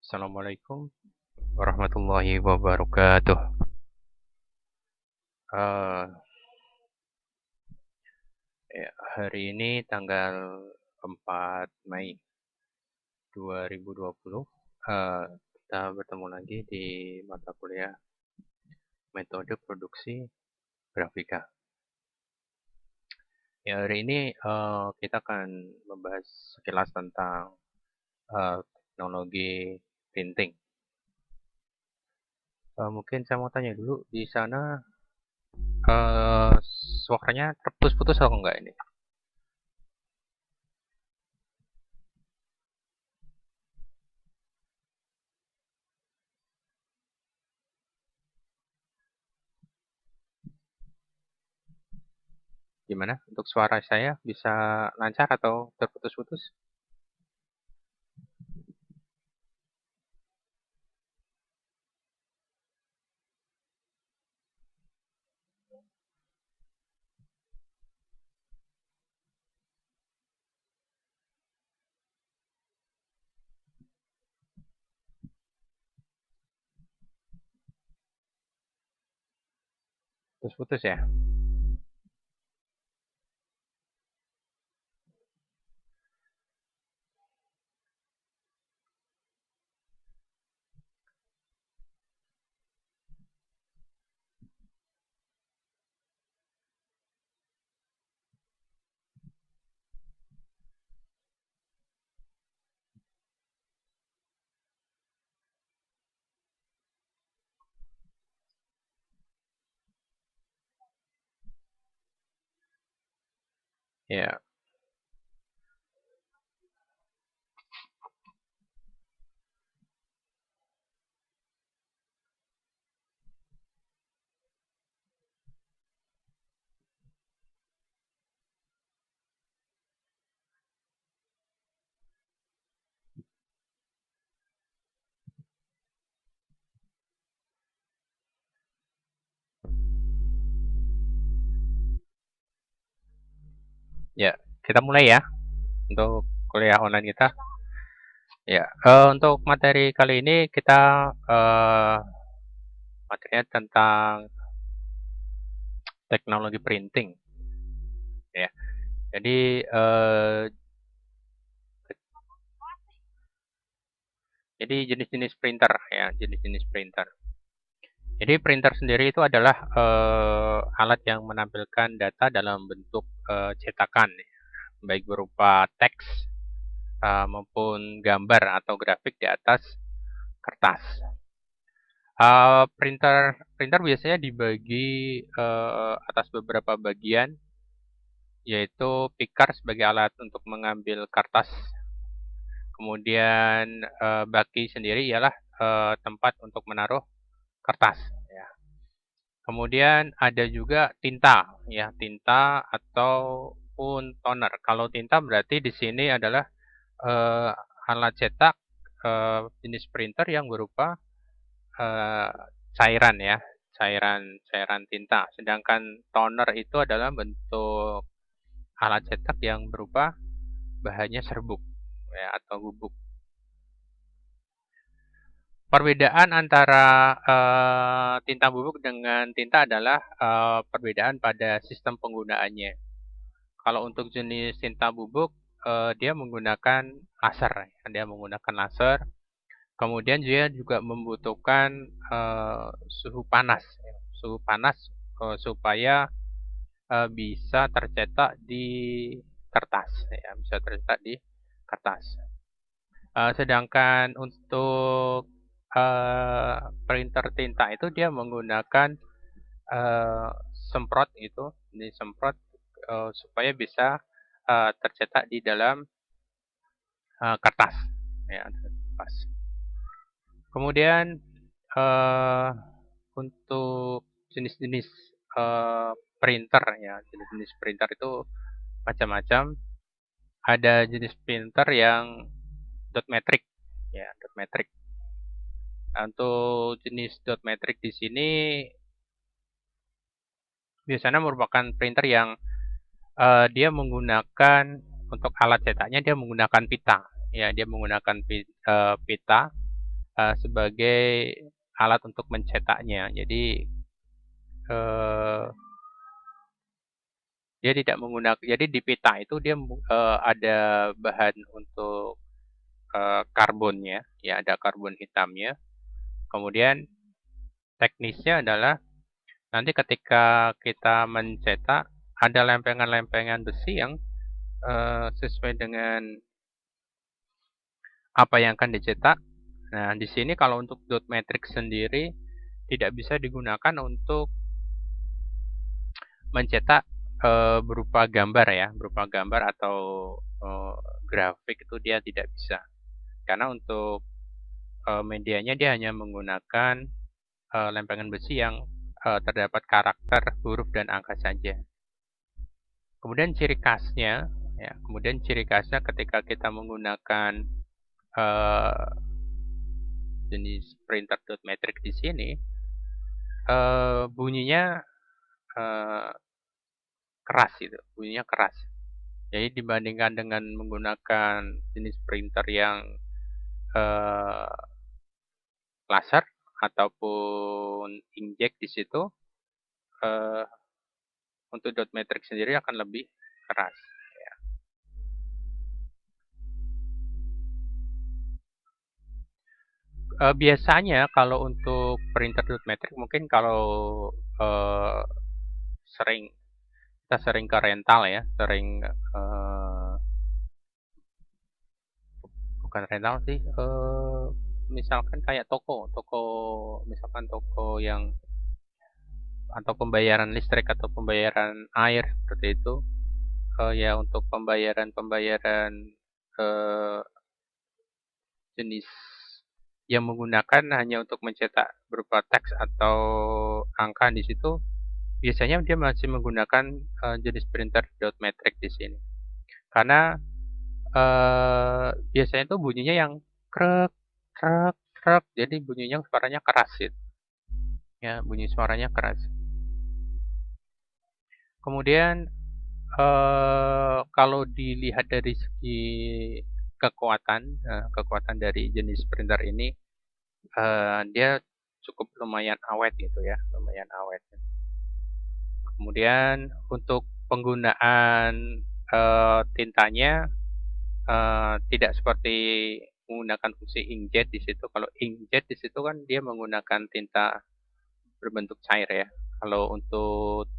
Assalamualaikum warahmatullahi wabarakatuh. Eh, Hari ini tanggal 4 Mei 2020, kita bertemu lagi di mata kuliah metode produksi grafika. Ya, hari ini kita akan membahas sekilas tentang teknologi printing. Mungkin saya mau tanya dulu, di sana suaranya terputus-putus atau enggak ini? Gimana? Untuk suara saya bisa lancar atau terputus-putus? Putus-putus ya? Ya, ya. Kita mulai ya untuk kuliah online kita. Ya, untuk materi kali ini kita materinya tentang teknologi printing. Ya, jadi jenis-jenis printer ya, jenis-jenis printer. Jadi printer sendiri itu adalah alat yang menampilkan data dalam bentuk cetakan, ya, baik berupa teks maupun gambar atau grafik di atas kertas. Printer biasanya dibagi atas beberapa bagian, yaitu picker sebagai alat untuk mengambil kertas. Kemudian baki sendiri ialah tempat untuk menaruh kertas. Ya. Kemudian ada juga tinta, ya tinta ataupun toner. Kalau tinta berarti di sini adalah eh, alat cetak jenis printer yang berupa eh, cairan ya, cairan tinta. Sedangkan toner itu adalah bentuk alat cetak yang berupa bahannya serbuk ya atau bubuk. Perbedaan antara tinta bubuk dengan tinta adalah perbedaan pada sistem penggunaannya. Kalau untuk jenis tinta bubuk, dia menggunakan laser, ya. Dia menggunakan laser. Kemudian dia juga membutuhkan suhu panas, ya. Suhu panas supaya bisa tercetak di kertas, ya, bisa tercetak di kertas. Sedangkan untuk printer tinta itu dia menggunakan eh, semprot itu, disemprot supaya bisa tercetak di dalam kertas, ya, kertas. Kemudian eh, untuk jenis-jenis printer ya, jenis-jenis printer itu macam-macam. Ada jenis printer yang dot matrix, ya, dot matrix. Nah, untuk jenis dot matrix di sini biasanya merupakan printer yang dia menggunakan untuk alat cetaknya dia menggunakan pita. Ya, dia menggunakan pita. sebagai alat untuk mencetaknya. Jadi dia tidak menggunakan. Jadi di pita itu dia ada bahan untuk karbonnya, ya ada karbon hitamnya. Kemudian teknisnya adalah nanti ketika kita mencetak ada lempengan-lempengan besi yang sesuai dengan apa yang akan dicetak. Nah, di sini kalau untuk dot matrix sendiri tidak bisa digunakan untuk mencetak berupa gambar ya, berupa gambar atau grafik itu dia tidak bisa. Karena untuk medianya dia hanya menggunakan lempengan besi yang terdapat karakter huruf dan angka saja. Kemudian ciri khasnya, ya, kemudian ciri khasnya ketika kita menggunakan uh, jenis printer dot matrix di sini, bunyinya uh, keras itu, bunyinya keras. Jadi dibandingkan dengan menggunakan jenis printer yang uh, laser ataupun inkjet di situ, uh, untuk dot matrix sendiri akan lebih keras. Biasanya kalau untuk printer dot matrix mungkin kalau uh, sering kita sering ke rental ya, sering bukan rental sih, misalkan kayak toko misalkan toko yang atau pembayaran listrik atau pembayaran air seperti itu, ya untuk pembayaran-pembayaran eh, jenis yang menggunakan hanya untuk mencetak berupa teks atau angka di situ, biasanya dia masih menggunakan jenis printer dot matrix di sini. Karena biasanya itu bunyinya yang krek krek krek, jadi bunyinya suaranya keras gitu. Ya, bunyi suaranya keras. Kemudian kalau dilihat dari segi kekuatan, kekuatan dari jenis printer ini, dia cukup lumayan awet gitu ya, lumayan awet. Kemudian untuk penggunaan tintanya tidak seperti menggunakan fungsi inkjet di situ. Kalau inkjet di situ kan dia menggunakan tinta berbentuk cair ya. Kalau untuk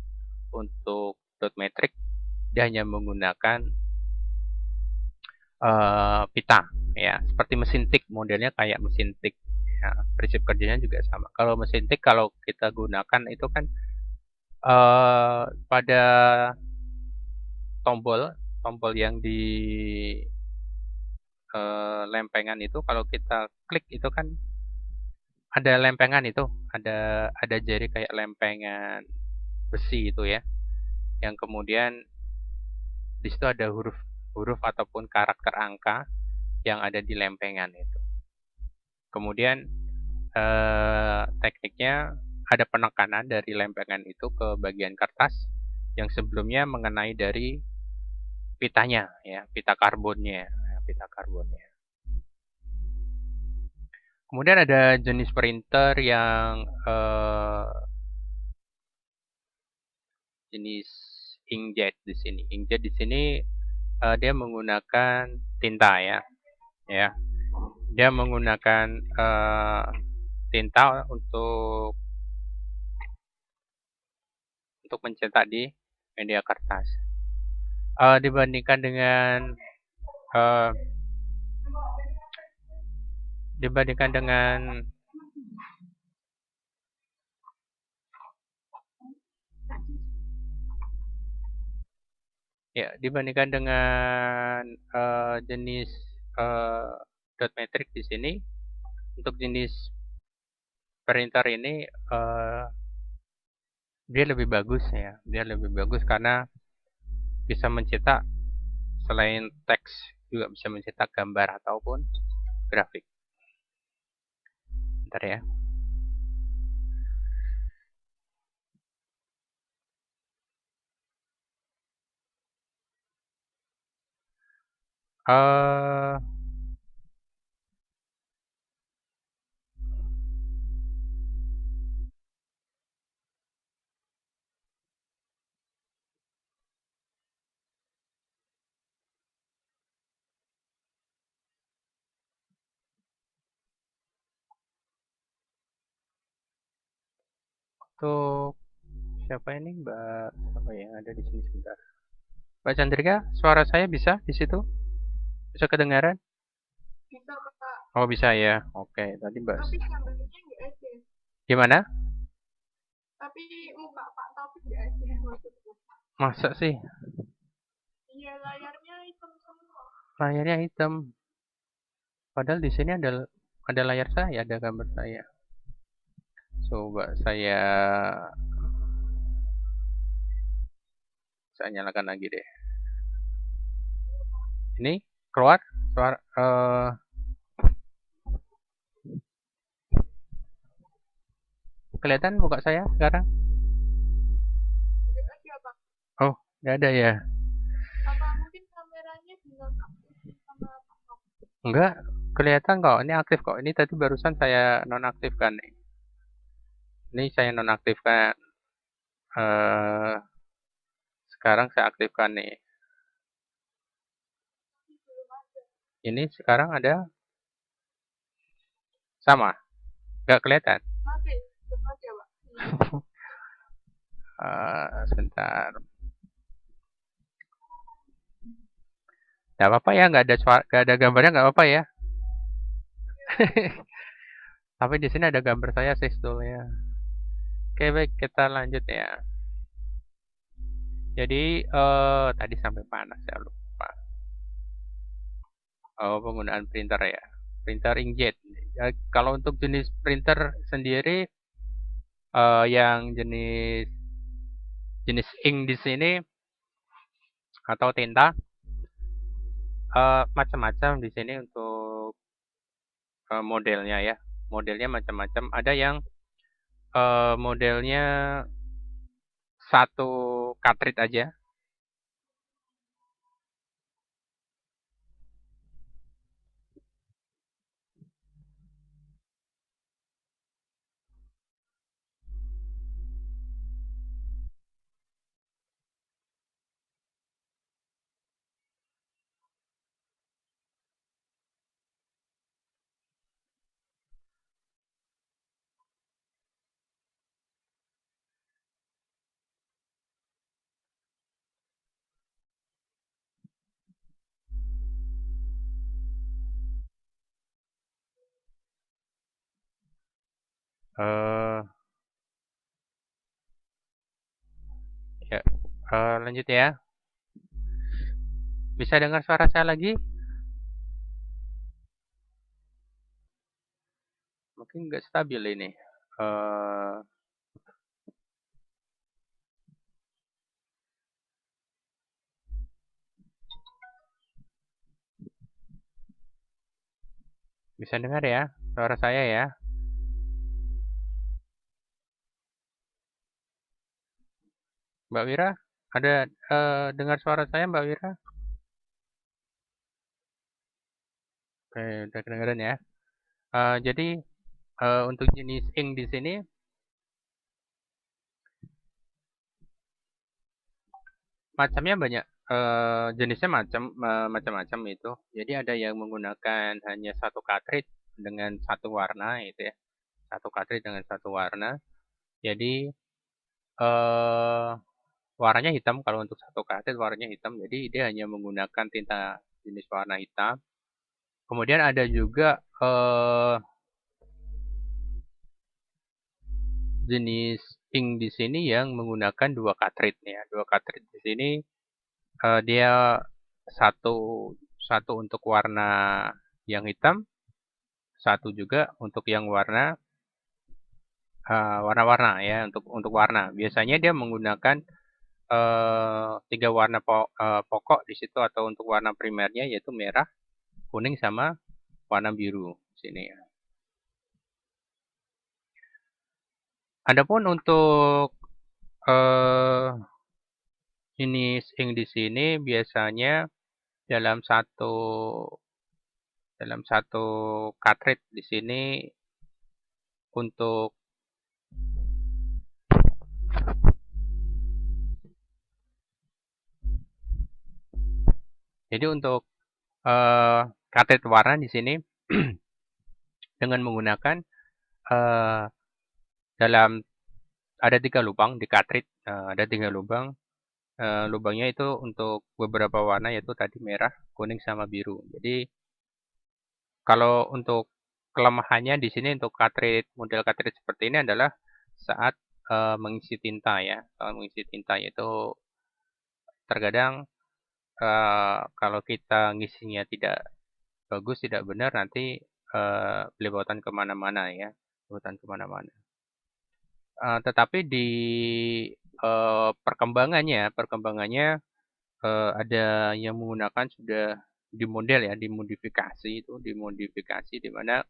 dot matrix dia hanya menggunakan pita ya, seperti mesin tik, modelnya kayak mesin tik. Ya, prinsip kerjanya juga sama. Kalau mesin tik kalau kita gunakan itu kan pada tombol tombol yang di lempengan itu kalau kita klik itu kan ada lempengan itu, ada jari kayak lempengan besi itu ya, yang kemudian di situ ada huruf ataupun karakter angka yang ada di lempengan itu. Kemudian tekniknya ada penekanan dari lempengan itu ke bagian kertas yang sebelumnya mengenai dari pitanya ya, pita karbonnya, pita karbonnya. Kemudian ada jenis printer yang jenis inkjet di sini. Inkjet di sini dia menggunakan tinta ya, ya. Dia menggunakan tinta untuk mencetak di media kertas. Dibandingkan dengan uh, dibandingkan dengan ya dibandingkan dengan jenis dot matrix di sini, untuk jenis printer ini dia lebih bagus ya, dia lebih bagus karena bisa mencetak selain teks juga bisa mencetak gambar ataupun grafik. Bentar ya. untuk siapa ini Mbak apa yang ada di sini sebentar. Mbak Chandrika, suara saya bisa di situ? Bisa kedengaran? Bisa Kak, Oh bisa ya. Oke, tadi Mbak. tapi gambarnya nggak ada. Gimana? Tapi muka Pak Taufik nggak ada maksudnya. Masa sih Iya layarnya hitam semua. layarnya hitam? Padahal di sini ada layar saya, ada gambar saya. Coba saya nyalakan lagi deh. Ini keluar suara kelihatan muka saya sekarang? Nggak ada Pak. Oh, nggak ada ya? Apa mungkin kameranya dinonaktif sama Pak Taufik? Enggak, kelihatan kok. Ini aktif kok. Ini tadi barusan saya nonaktifkan nih. Ini saya nonaktifkan. Eh, sekarang saya aktifkan nih. Belum ada. Ini sekarang ada sama, nggak kelihatan. Masih belum ada Pak. Sebentar. Nggak apa-apa ya, nggak ada suara, nggak ada gambarnya nggak apa-apa ya. Tapi di sini ada gambar saya sih sebetulnya. Oke baik, kita lanjut ya. Jadi tadi sampai mana saya lupa. Oh, penggunaan printer ya. Printer inkjet. Ya, kalau untuk jenis printer sendiri yang jenis jenis ink di sini atau tinta macam-macam di sini untuk modelnya ya. Modelnya macam-macam. Ada yang modelnya satu cartridge aja. Eh ya, lanjut ya. Bisa dengar suara saya lagi? Mungkin nggak stabil ini. Eh bisa dengar ya suara saya ya. Mbak Wira, ada dengar suara saya Mbak Wira? Oke, udah kedengaran ya. Jadi untuk jenis ink di sini macamnya banyak. Jenisnya macam-macam itu. Jadi ada yang menggunakan hanya satu cartridge dengan satu warna itu ya. Satu cartridge dengan satu warna. Jadi eh warnanya hitam kalau untuk satu cartridge warnanya hitam. Jadi dia hanya menggunakan tinta jenis warna hitam. Kemudian ada juga jenis ink di sini yang menggunakan dua cartridge ya. Dua cartridge di sini dia satu satu untuk warna yang hitam, satu juga untuk yang warna-warna ya untuk warna. Biasanya dia menggunakan tiga warna pokok di situ atau untuk warna primernya yaitu merah, kuning sama warna biru sini ya. Adapun untuk eh jenis ink di sini biasanya dalam satu dalam satu cartridge di sini untuk jadi untuk cartridge warna di sini dengan menggunakan eh, dalam ada 3 lubang di cartridge, ada 3 lubang. Lubangnya itu untuk beberapa warna yaitu tadi merah, kuning, sama biru. Jadi kalau untuk kelemahannya di sini untuk cartridge model cartridge seperti ini adalah saat mengisi tinta ya. Saat mengisi tinta itu terkadang kalau kita ngisinya tidak bagus, tidak benar nanti belepotan kemana-mana ya, belepotan kemana-mana. Tetapi di perkembangannya ada yang menggunakan sudah dimodel ya, dimodifikasi itu, dimodifikasi di mana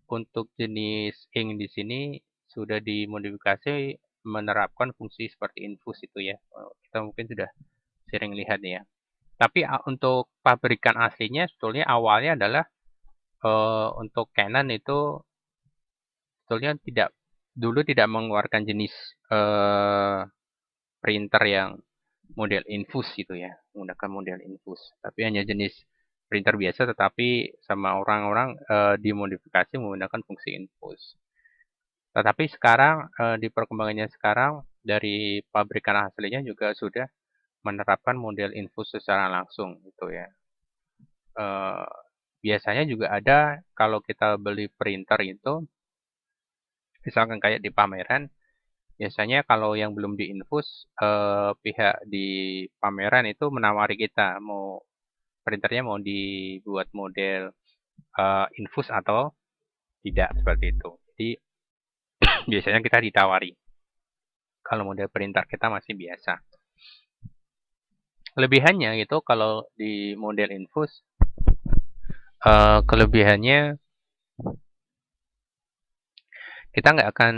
untuk jenis ink di sini sudah dimodifikasi menerapkan fungsi seperti infus itu ya. Kita mungkin sudah sering lihat ya. Tapi untuk pabrikan aslinya sebetulnya awalnya adalah untuk Canon itu sebetulnya dulu tidak mengeluarkan jenis printer yang model infus gitu ya, menggunakan model infus. Tapi hanya jenis printer biasa, tetapi sama orang-orang dimodifikasi menggunakan fungsi infus. Tetapi sekarang di perkembangannya sekarang dari pabrikan aslinya juga sudah menerapkan model infus secara langsung gitu ya. Biasanya juga ada kalau kita beli printer itu, misalkan kayak di pameran, biasanya kalau yang belum diinfus, pihak di pameran itu menawari kita mau printernya mau dibuat model infus atau tidak seperti itu. Jadi biasanya kita ditawari kalau model printer kita masih biasa. Kelebihannya itu kalau di model infus, kelebihannya kita nggak akan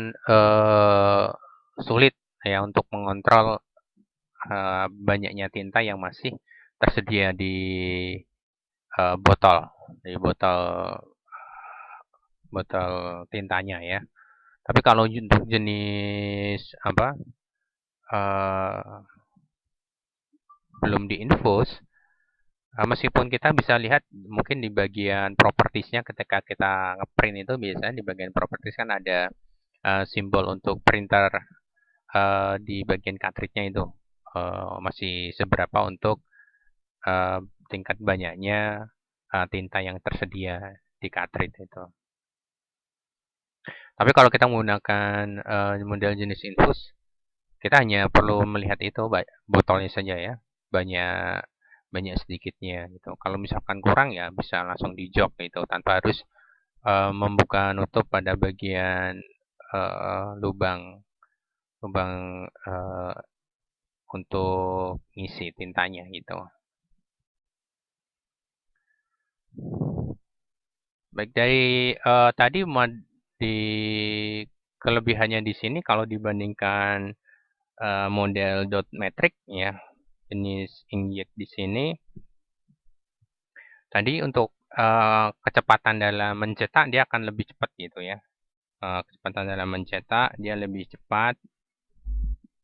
sulit ya untuk mengontrol banyaknya tinta yang masih tersedia botol, di botol tintanya ya. Tapi kalau untuk jenis apa belum diinfus, meskipun kita bisa lihat mungkin di bagian propertiesnya ketika kita ngeprint itu biasanya di bagian properties kan ada simbol untuk printer di bagian cartridge-nya itu masih seberapa untuk tingkat banyaknya tinta yang tersedia di cartridge itu. Tapi kalau kita menggunakan model jenis infus, kita hanya perlu melihat itu botolnya saja ya, banyak banyak sedikitnya gitu. Kalau misalkan kurang ya bisa langsung di jok gitu tanpa harus membuka nutup pada bagian lubang lubang untuk ngisi tintanya gitu. Baik dari tadi di kelebihannya di sini kalau dibandingkan model dot metric ya jenis inkjet di sini tadi untuk kecepatan dalam mencetak dia akan lebih cepat gitu ya. Kecepatan dalam mencetak dia lebih cepat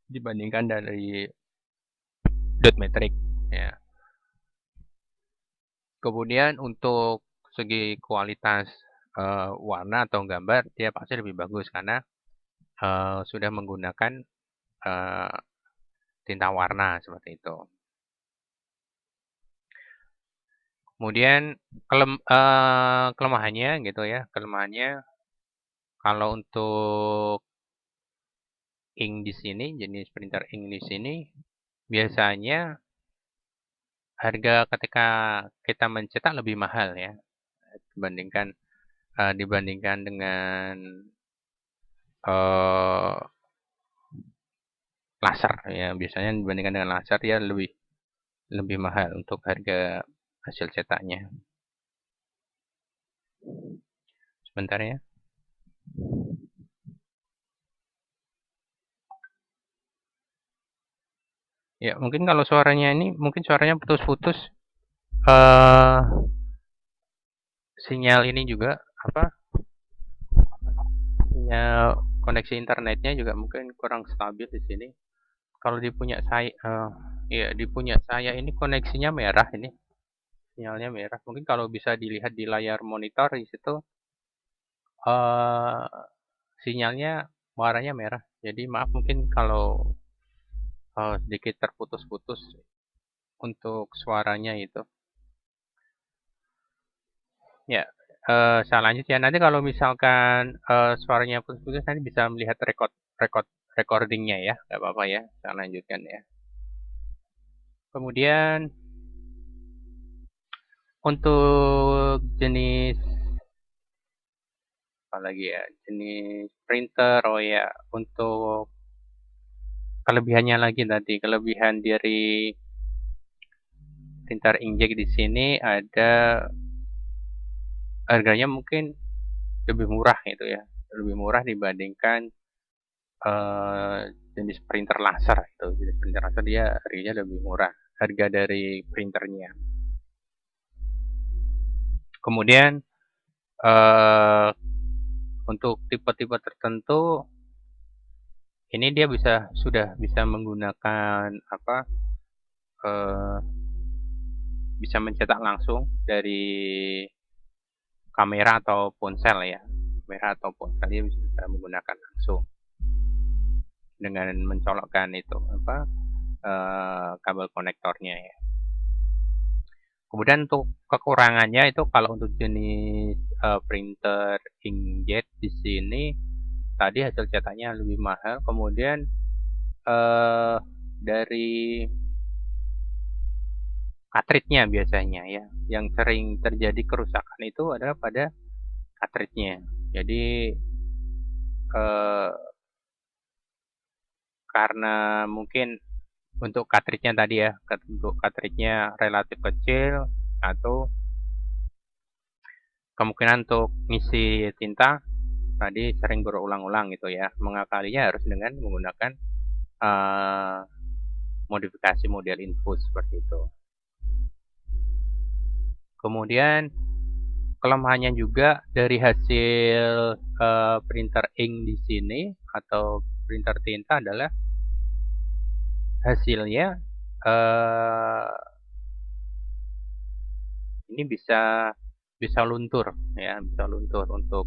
dibandingkan dari dot metric ya. Kemudian untuk segi kualitas warna atau gambar dia pasti lebih bagus karena sudah menggunakan tinta warna seperti itu. Kemudian kelemahannya gitu ya, kelemahannya kalau untuk ink di sini, jenis printer ink di sini, biasanya harga ketika kita mencetak lebih mahal ya, dibandingkan dengan uh, laser ya. Biasanya dibandingkan dengan laser ya lebih lebih mahal untuk harga hasil cetaknya. Sebentar ya. Ya, mungkin kalau suaranya ini, mungkin suaranya putus-putus. eh Sinyal ini juga, apa, sinyal koneksi internetnya juga mungkin kurang stabil di sini. Kalau di punya saya, ya di punya saya ini koneksinya merah ini, sinyalnya merah. Mungkin kalau bisa dilihat di layar monitor di situ, sinyalnya warnanya merah. Jadi maaf mungkin kalau sedikit terputus-putus untuk suaranya itu. Ya, selanjutnya nanti kalau misalkan suaranya putus-putus nanti bisa melihat recordingnya ya, nggak apa-apa ya. Saya lanjutkan ya. Kemudian untuk jenis apa lagi ya, jenis printer, oh ya, untuk kelebihannya lagi tadi, kelebihan dari printer inkjet di sini ada harganya mungkin lebih murah gitu ya, lebih murah dibandingkan eh, jenis printer laser itu. Jenis printer laser dia harganya lebih murah, harga dari printernya. Kemudian eh, untuk tipe-tipe tertentu ini dia sudah bisa menggunakan apa, eh, bisa mencetak langsung dari kamera atau ponsel ya, kamera atau ponsel dia bisa menggunakan langsung dengan mencolokkan itu apa, kabel konektornya ya. Kemudian untuk kekurangannya itu kalau untuk jenis printer inkjet di sini tadi hasil cetaknya lebih mahal. Kemudian dari cartridge-nya biasanya ya, yang sering terjadi kerusakan itu adalah pada cartridge-nya. Jadi eh, karena mungkin untuk cartridge-nya tadi ya, untuk cartridge-nya relatif kecil atau kemungkinan untuk ngisi tinta tadi sering berulang-ulang gitu ya. Mengakalinya harus dengan menggunakan uh, modifikasi model infus seperti itu. Kemudian kelemahannya juga dari hasil printer ink di sini atau printer tinta adalah hasilnya uh, ini bisa luntur ya, bisa luntur untuk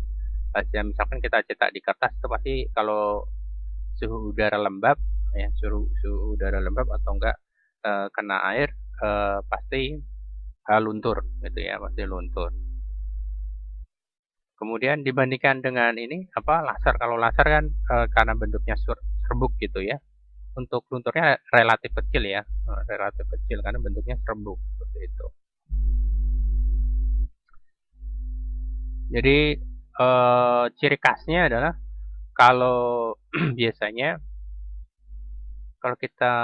hasil. Misalkan kita cetak di kertas itu pasti kalau suhu udara lembab ya, suhu udara lembab atau enggak kena air pasti luntur gitu ya, pasti luntur. Kemudian dibandingkan dengan ini apa laser, kalau laser kan karena bentuknya serbuk gitu ya, untuk lunturnya relatif kecil ya, relatif kecil karena bentuknya serbuk seperti itu. Jadi ciri khasnya adalah kalau biasanya kalau kita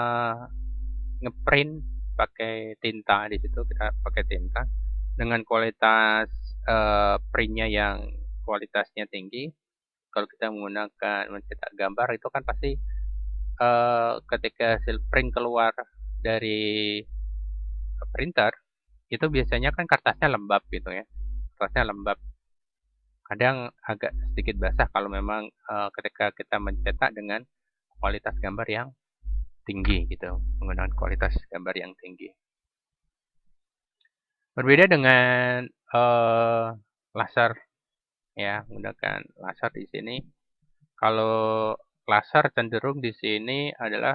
ngeprint pakai tinta, di situ kita pakai tinta dengan kualitas printnya yang kualitasnya tinggi. Kalau kita menggunakan mencetak gambar itu kan pasti ketika hasil print keluar dari printer itu biasanya kan kertasnya lembab gitu ya, kertasnya lembab, kadang agak sedikit basah kalau memang ketika kita mencetak dengan kualitas gambar yang tinggi gitu, menggunakan kualitas gambar yang tinggi. Berbeda dengan laser ya, menggunakan laser di sini. Kalau laser cenderung di sini adalah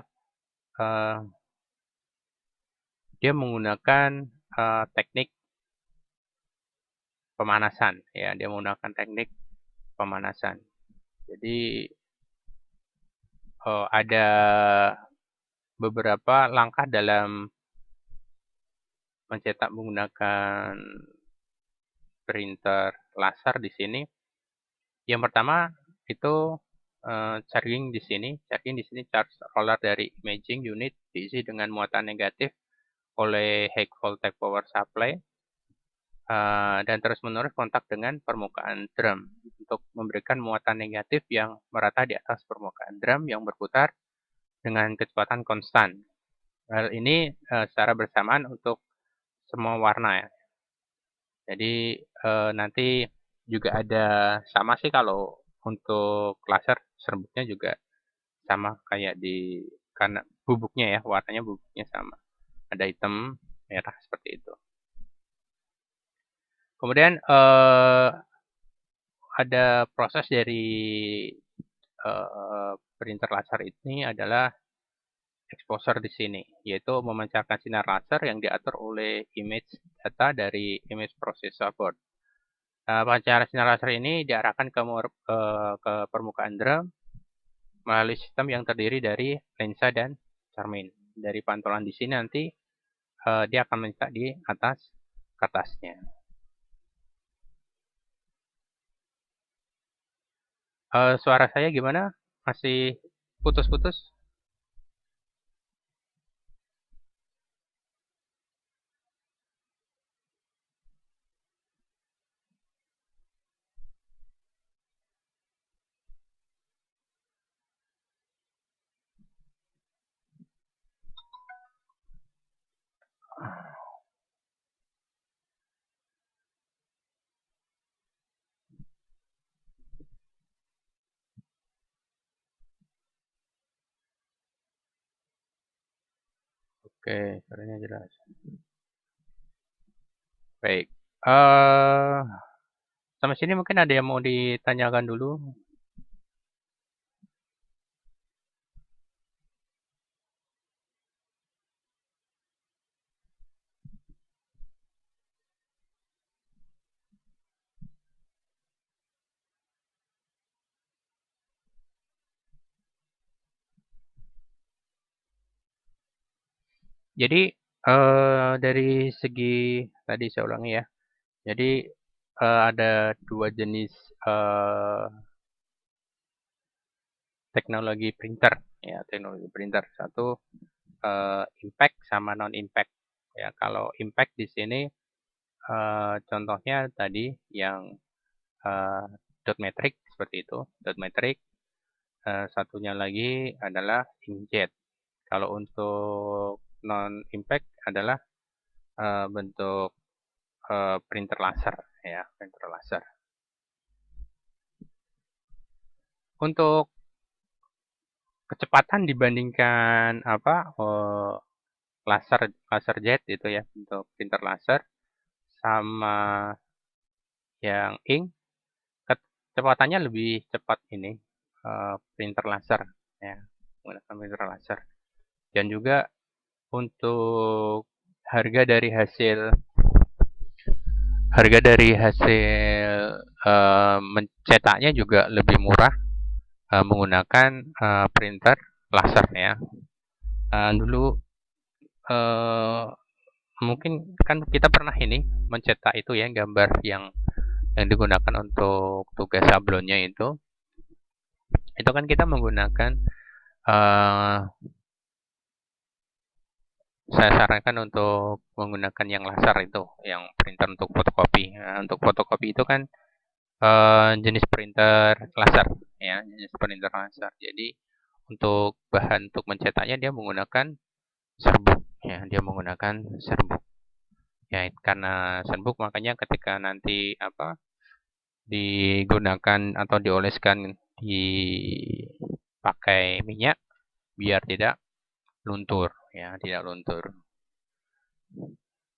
dia menggunakan teknik pemanasan ya, dia menggunakan teknik pemanasan. Jadi ada beberapa langkah dalam mencetak menggunakan printer laser di sini. Yang pertama itu charging di sini. Charging di sini charge roller dari imaging unit diisi dengan muatan negatif oleh high voltage power supply dan terus-menerus kontak dengan permukaan drum untuk memberikan muatan negatif yang merata di atas permukaan drum yang berputar dengan kecepatan konstan. Hal ini secara bersamaan untuk semua warna ya. Jadi nanti juga ada sama sih kalau untuk laser serbuknya juga sama kayak di karena bubuknya ya, warnanya bubuknya sama. Ada hitam, merah seperti itu. Kemudian ada proses dari printer laser ini adalah exposure di sini, yaitu memancarkan sinar laser yang diatur oleh image data dari image processor board. Pancaran sinar laser ini diarahkan ke permukaan drum melalui sistem yang terdiri dari lensa dan cermin. Dari pantulan di sini nanti dia akan mencetak di atas kertasnya. Suara saya gimana? Masih putus-putus? Oke, suaranya jelas. Baik. Sampai sini mungkin ada yang mau ditanyakan dulu. Jadi dari segi tadi saya ulangi ya. Jadi ada dua jenis teknologi printer ya, teknologi printer. Satu impact sama non impact. Ya, kalau impact di sini contohnya tadi yang dot matrix seperti itu, dot matrix. Satunya lagi adalah inkjet. Kalau untuk non impact adalah bentuk printer laser ya, printer laser. Untuk kecepatan dibandingkan laser jet itu ya, untuk printer laser sama yang ink, kecepatannya lebih cepat ini printer laser ya, menggunakan printer laser. Dan juga untuk harga dari hasil mencetaknya juga lebih murah menggunakan printer laser ya. Dulu mungkin kan kita pernah ini mencetak itu ya, gambar yang digunakan untuk tugas sablonnya itu kan kita menggunakan saya sarankan untuk menggunakan yang laser itu, yang printer untuk fotokopi. Nah, untuk fotokopi itu kan jenis printer laser ya, jenis printer laser. Jadi untuk bahan untuk mencetaknya dia menggunakan serbuk ya, dia menggunakan serbuk. Ya, karena serbuk makanya ketika nanti digunakan atau dioleskan dipakai minyak biar tidak luntur ya, tidak luntur.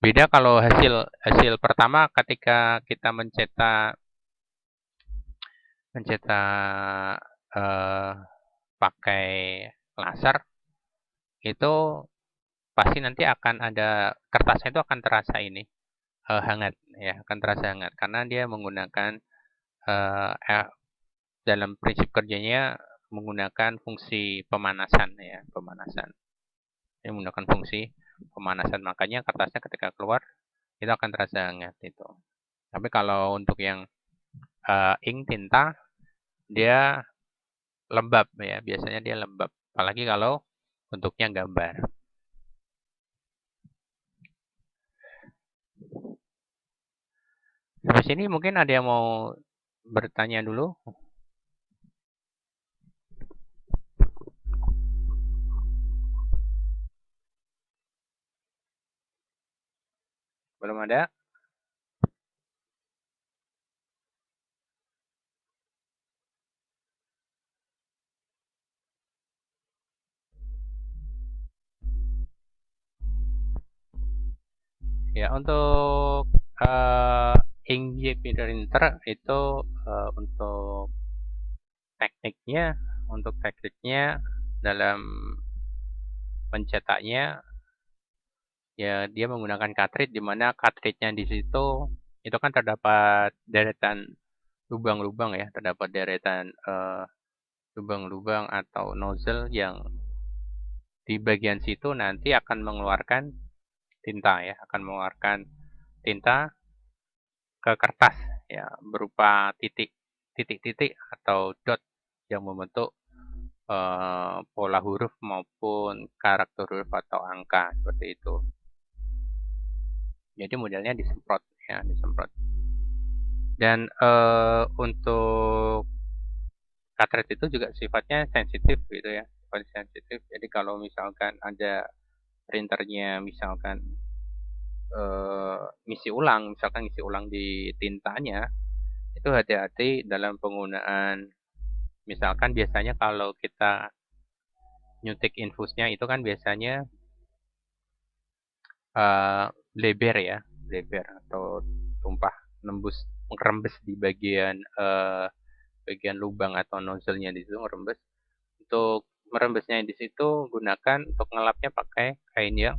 Beda kalau hasil pertama ketika kita mencetak pakai laser itu pasti nanti akan ada kertasnya itu akan terasa ini hangat ya, akan terasa hangat karena dia menggunakan dalam prinsip kerjanya menggunakan fungsi pemanasan ya, pemanasan. Dia menggunakan fungsi pemanasan, makanya kertasnya ketika keluar itu akan terasa hangat itu. Tapi kalau untuk yang ink tinta dia lembab ya, biasanya dia lembab, apalagi kalau bentuknya gambar. Sampai sini mungkin ada yang mau bertanya dulu? Belum ada? Ya, untuk inkjet printer itu untuk tekniknya untuk tekniknya dalam mencetaknya, ya dia menggunakan cartridge, di mana cartridge-nya di situ itu kan terdapat deretan lubang-lubang ya, terdapat deretan lubang-lubang atau nozzle yang di bagian situ nanti akan mengeluarkan tinta ya, akan mengeluarkan tinta ke kertas ya, berupa titik-titik atau dot yang membentuk pola huruf maupun karakter huruf atau angka seperti itu. Jadi modelnya disemprot ya, disemprot. Dan untuk cartridge itu juga sifatnya sensitif gitu ya, sifatnya sensitif. Jadi kalau misalkan ada printernya misalkan misalkan ngisi ulang di tintanya, itu hati-hati dalam penggunaan. Misalkan biasanya kalau kita nyuntik infusnya itu kan biasanya bleber ya, bleber atau tumpah, ngerembes di bagian lubang atau nozzle-nya di situ ngerembes. Untuk merembesnya di situ gunakan untuk ngelapnya pakai kain yang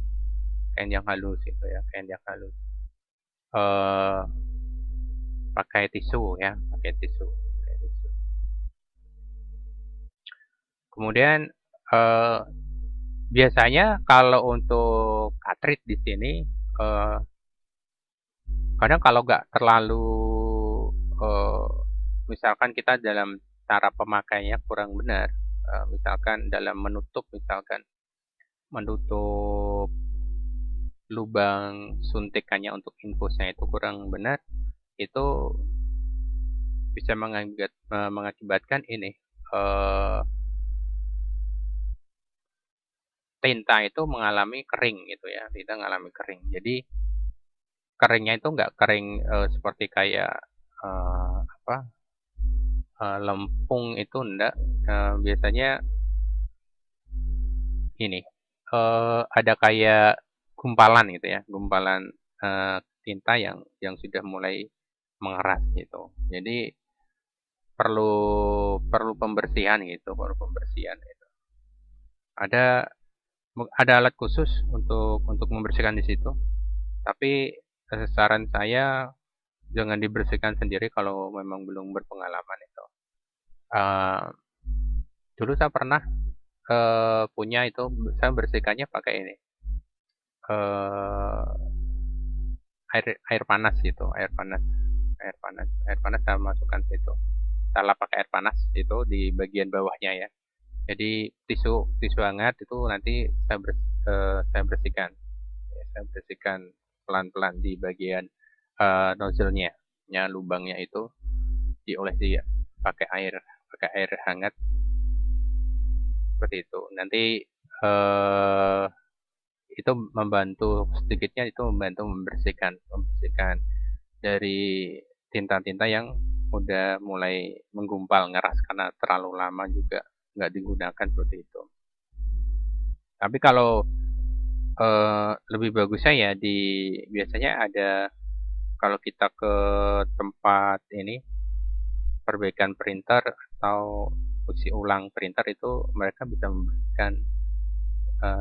halus gitu ya, kain yang halus. eh Pakai tisu ya, pakai tisu. Kemudian eh, biasanya kalau untuk cartridge di sini eh, kadang kalau nggak terlalu eh, misalkan kita dalam cara pemakainya kurang benar, misalkan dalam menutup lubang suntikannya untuk infusnya itu kurang benar, itu bisa mengakibatkan ini eh, tinta itu mengalami kering gitu ya, tinta mengalami kering. Jadi keringnya itu nggak kering seperti kayak apa lempung, itu enggak. Biasanya ini ada kayak gumpalan gitu ya, gumpalan tinta yang sudah mulai mengeras gitu. Jadi perlu perlu pembersihan gitu, perlu pembersihan gitu. Ada ada alat khusus untuk membersihkan di situ. Tapi saran saya jangan dibersihkan sendiri kalau memang belum berpengalaman itu. Uh, Dulu saya pernah punya itu, saya bersihkannya pakai ini, uh, air panas gitu, air panas saya masukkan situ. Salah pakai air panas itu di bagian bawahnya ya. Jadi tisu tisu hangat itu nanti saya bersihkan, saya bersihkan pelan-pelan di bagian nozzle-nya, lubangnya itu diolesi ya, pakai air hangat seperti itu. Nanti eh, itu membantu membersihkan dari tinta-tinta yang udah mulai menggumpal, ngeras karena terlalu lama juga nggak digunakan seperti itu. Tapi kalau lebih bagusnya ya biasanya ada, kalau kita ke tempat ini perbaikan printer atau uji ulang printer, itu mereka bisa membersihkan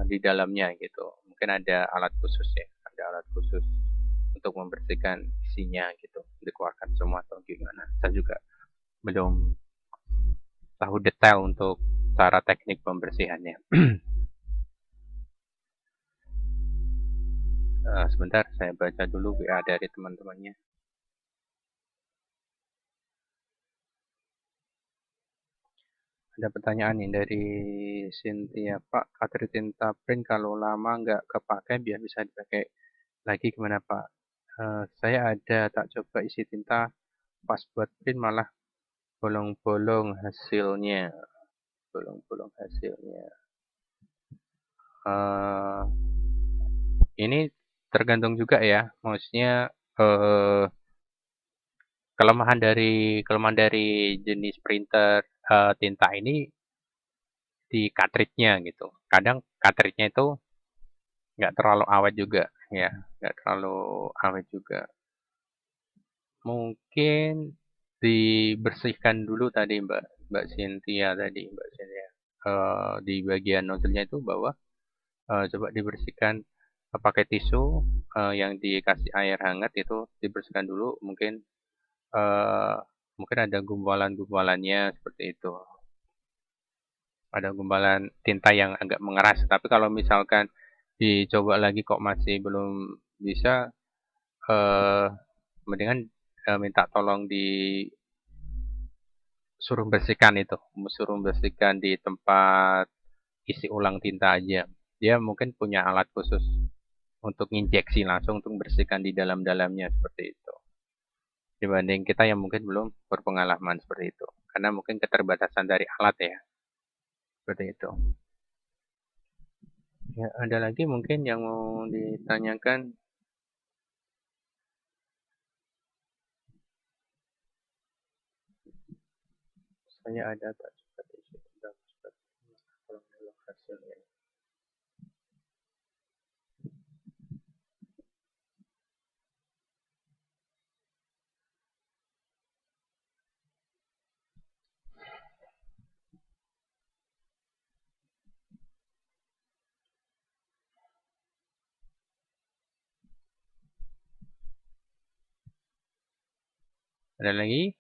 di dalamnya gitu. Mungkin ada alat khusus ya, ada alat khusus untuk membersihkan isinya gitu, dikeluarkan semua atau gimana. Saya juga belum tahu detail untuk cara teknik pembersihannya. Sebentar, saya baca dulu WA dari teman-temannya. Ada pertanyaan nih dari Cynthia, Pak, cartridge tinta print kalau lama nggak kepakai biar bisa dipakai lagi gimana Pak? Saya ada tak coba isi tinta pas buat print malah bolong-bolong hasilnya, bolong-bolong hasilnya. Uh, ini tergantung juga ya, maksudnya kelemahan dari jenis printer tinta ini di cartridge-nya gitu. Kadang cartridge-nya itu nggak terlalu awet juga ya, nggak terlalu awet juga. Mungkin dibersihkan dulu tadi Mbak, Mbak Cynthia tadi, Mbak Cynthia. Di bagian nozzle-nya itu bawah, coba dibersihkan pakai tisu yang dikasih air hangat itu dibersihkan dulu, eh, mungkin ada gumpalan-gumpalannya seperti itu. Ada gumpalan tinta yang agak mengeras. Tapi kalau misalkan dicoba lagi kok masih belum bisa, eh, mendingan minta tolong disuruh bersihkan itu, suruh bersihkan di tempat isi ulang tinta aja. Dia mungkin punya alat khusus untuk injeksi langsung untuk bersihkan di dalam-dalamnya seperti itu. Dibanding kita yang mungkin belum berpengalaman seperti itu. Karena mungkin keterbatasan dari alat ya, seperti itu. Ya, ada lagi mungkin yang mau ditanyakan. Saya ada tak cepat isi tentang tolong hasilnya. Ada lagi?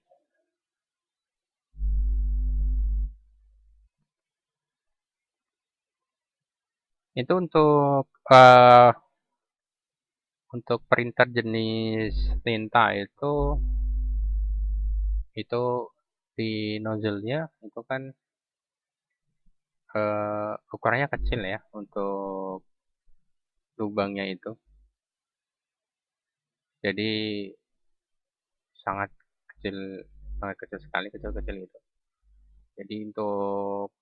Itu untuk printer jenis tinta itu di nozzle-nya itu kan ukurannya kecil ya untuk lubangnya itu. Jadi sangat kecil, sangat kecil sekali, kecil-kecil itu. Jadi untuk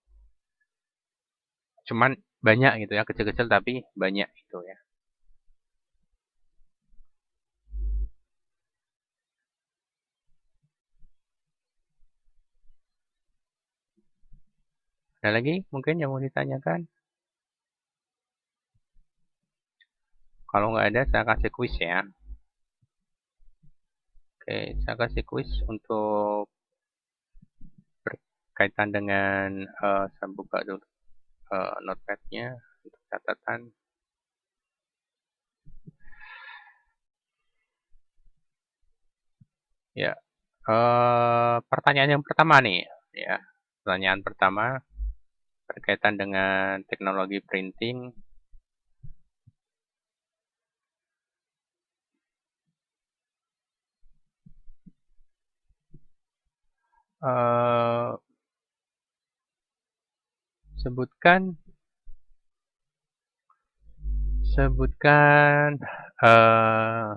cuman banyak gitu ya, kecil-kecil tapi banyak itu ya. Ada lagi mungkin yang mau ditanyakan? Kalau nggak ada, saya kasih kuis ya. Oke, saya kasih kuis untuk berkaitan dengan saya buka dulu notepad-nya untuk catatan. Ya, pertanyaan yang pertama nih, ya. Pertanyaan pertama berkaitan dengan teknologi printing. Eh, sebutkan sebutkan eh,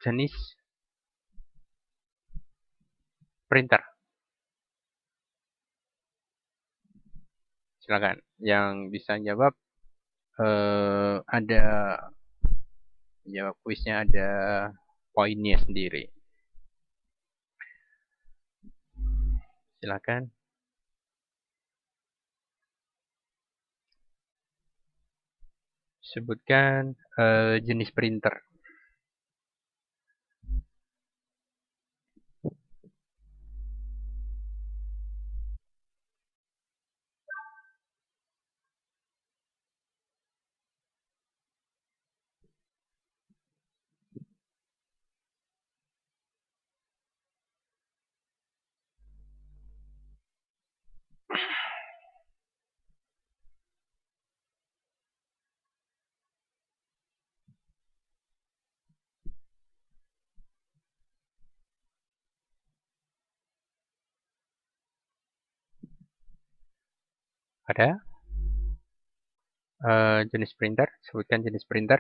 jenis printer. Silakan. Yang bisa jawab ada jawab kuisnya ada poinnya sendiri. Silakan. Sebutkan jenis printer. Ada jenis printer. Sebutkan jenis printer.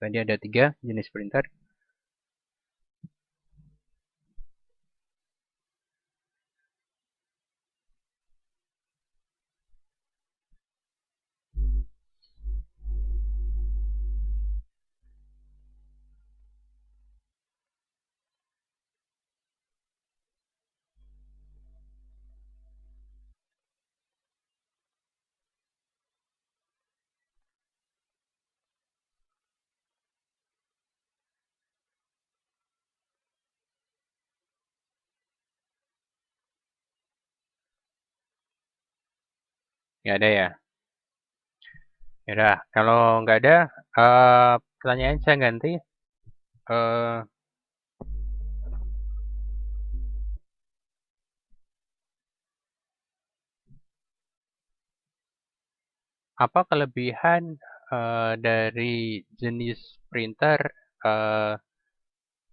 Tadi ada 3 jenis printer. Nggak ada ya? Yaudah, kalau nggak ada, pertanyaan saya ganti. Eh, apa kelebihan dari jenis printer eh,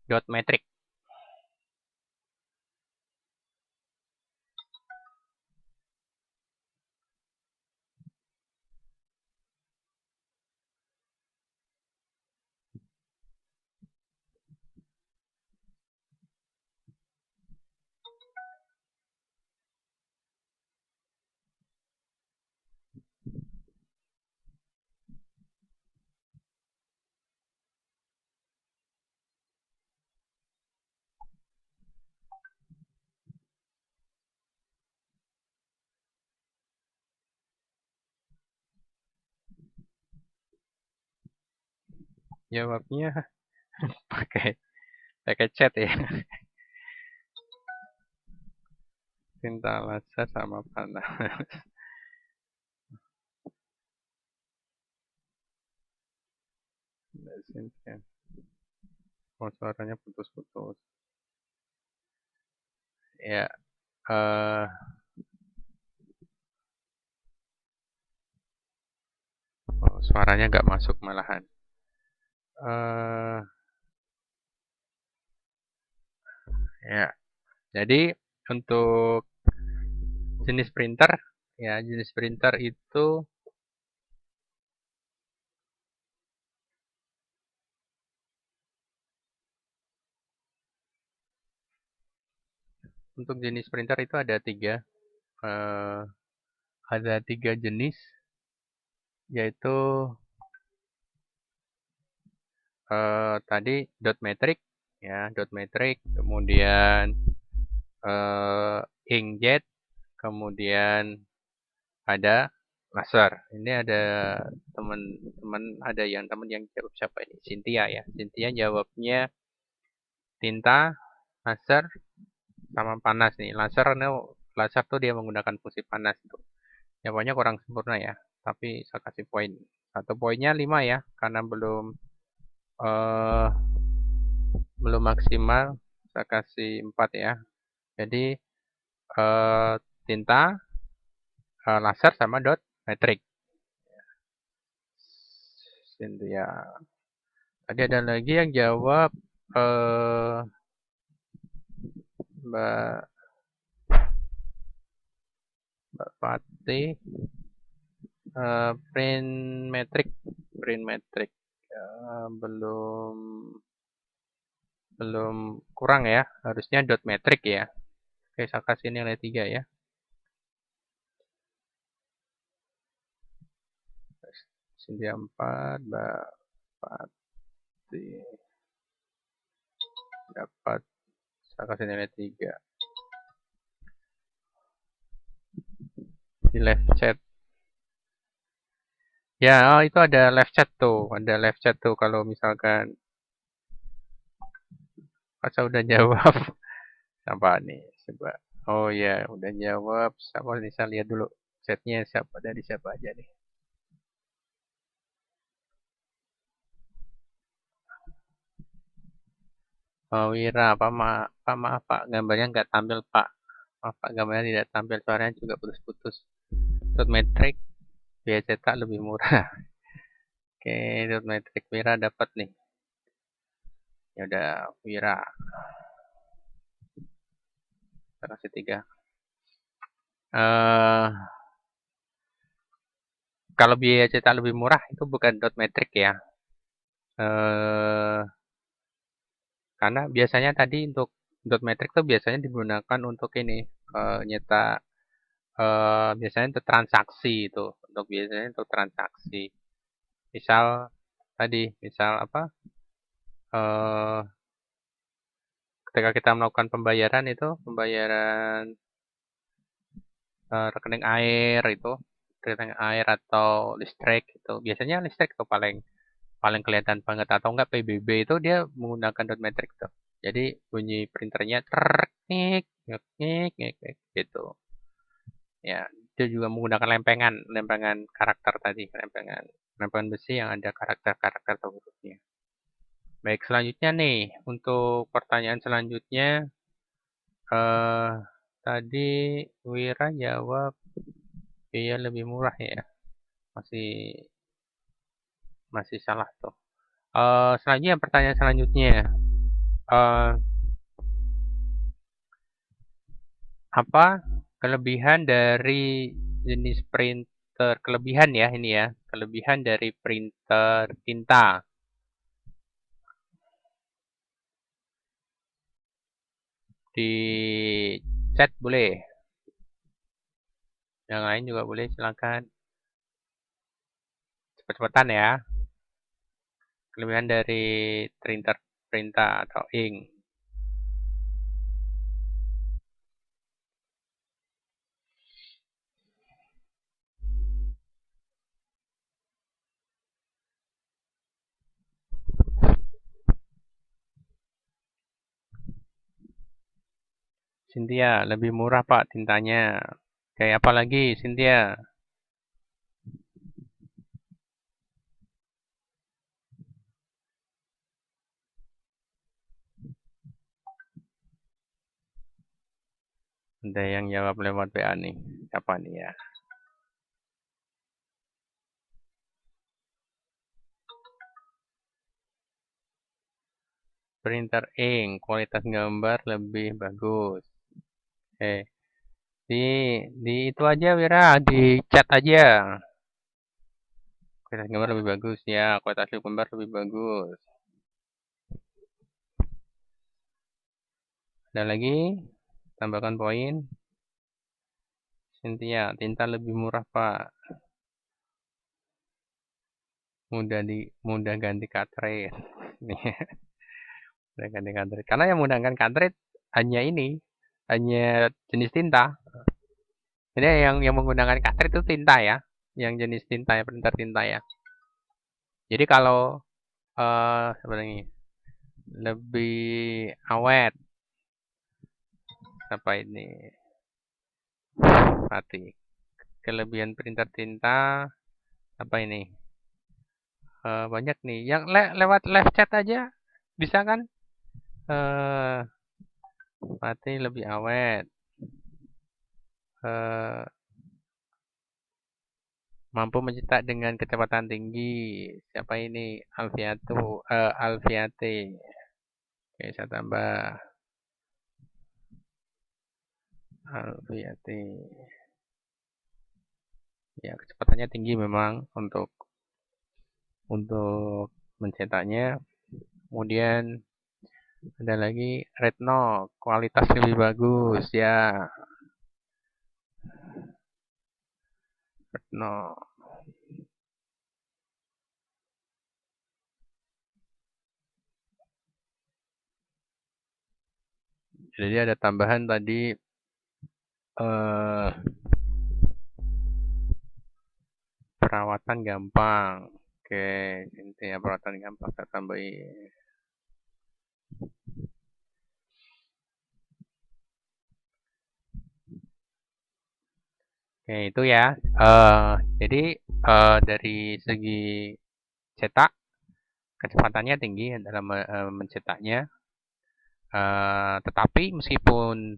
dot matrix? Jawabnya pakai pakai cat ya. Tinta laser sama panas. Oh, suaranya putus-putus. Ya, eh oh, suaranya nggak masuk malahan. Ya, jadi untuk jenis printer, ya jenis printer itu untuk jenis printer itu ada tiga, eh, ada tiga jenis, yaitu tadi dot matrix, ya dot matrix, kemudian inkjet, kemudian ada laser. Ini ada teman-teman, ada yang teman yang jawab siapa ini? Cynthia ya. Cynthia jawabnya tinta, laser, sama panas nih. Laser tuh dia menggunakan fungsi panas itu. Jawabannya kurang sempurna ya. Tapi saya kasih poin. Satu poinnya 5 ya, karena eh, belum maksimal. Saya kasih 4 ya. Jadi tinta, laser sama dot matrix. Cynthia. Tadi ada lagi yang jawab eh, Mbak Mbak Fatih, print metric, print metric. Belum belum kurang ya, harusnya dot metric ya. Oke, saya kasih nilai 3 ya. Cynthia 4, Mbak Fatih dapat, saya kasih nilai 3. Di live chat. Ya, oh, itu ada live chat tuh, ada live chat tuh kalau misalkan saya udah jawab. Siapa nih? Coba. Oh ya, udah jawab. Siapa nih? Saya lihat dulu chatnya siapa, dari siapa aja nih. Oh, Wira, maaf Pak, gambarnya nggak tampil Pak. Maaf Pak, gambarnya tidak tampil, suaranya juga putus-putus. Dot metric biaya cetak lebih murah. Oke, dot metric Wira dapat nih. Ya udah, Wira. Saya kasih 3. Eh, kalau biaya cetak lebih murah itu bukan dot metric ya. Eh, karena biasanya tadi untuk dot metric itu biasanya digunakan untuk ini, nyetak, biasanya untuk transaksi itu, untuk biasanya untuk transaksi. Misal tadi, misal apa? eh Ketika kita melakukan pembayaran itu, pembayaran rekening air itu, rekening air atau listrik itu, biasanya listrik itu paling paling kelihatan banget, atau enggak PBB itu dia menggunakan dot matrix tuh. Jadi bunyi printernya trek, nik, nik, nik, nik, gitu. Ya, Itu juga menggunakan lempengan karakter tadi, lempengan besi yang ada karakter hurufnya. Baik, selanjutnya nih, untuk pertanyaan selanjutnya, tadi Wira jawab biaya lebih murah ya, masih masih salah tuh. Selanjutnya pertanyaan selanjutnya, eh, apa kelebihan dari jenis printer, kelebihan ya ini ya, kelebihan dari printer tinta? Di chat boleh, yang lain juga boleh, silakan. Cepet-cepetan ya. Kelebihan dari printer printer atau ink. Cynthia, lebih murah Pak tintanya. Kayak apa lagi Cynthia? Ada yang jawab lewat WA nih. Siapa nih ya? Printer ink, kualitas gambar lebih bagus. Di di itu aja Wira, di chat aja. Kualitas gambar lebih bagus ya, kualitas gambar lebih bagus. Ada lagi? Tambahkan poin. Cynthia, tinta lebih murah Pak. Mudah ganti cartridge. Mudah ganti cartridge. Karena yang menggunakan cartridge hanya ini, hanya jenis tinta. Jadi yang menggunakan cartridge itu tinta ya, yang jenis tinta ya, printer tinta ya. Jadi kalau sebenarnya lebih awet, apa ini? Mati. Kelebihan printer tinta apa ini? Banyak nih. Yang lewat live chat aja bisa kan? Mati lebih awet. Mampu mencetak dengan kecepatan tinggi. Siapa ini? Alfiate. Oke, saya tambah Alfiate. Ya, kecepatannya tinggi memang untuk mencetaknya. Kemudian ada lagi Retno, kualitas lebih bagus ya. Retno. Jadi ada tambahan tadi perawatan gampang. Oke, intinya perawatan gampang saya tambahin. Oke, itu ya. Jadi dari segi cetak, kecepatannya tinggi dalam mencetaknya. Tetapi meskipun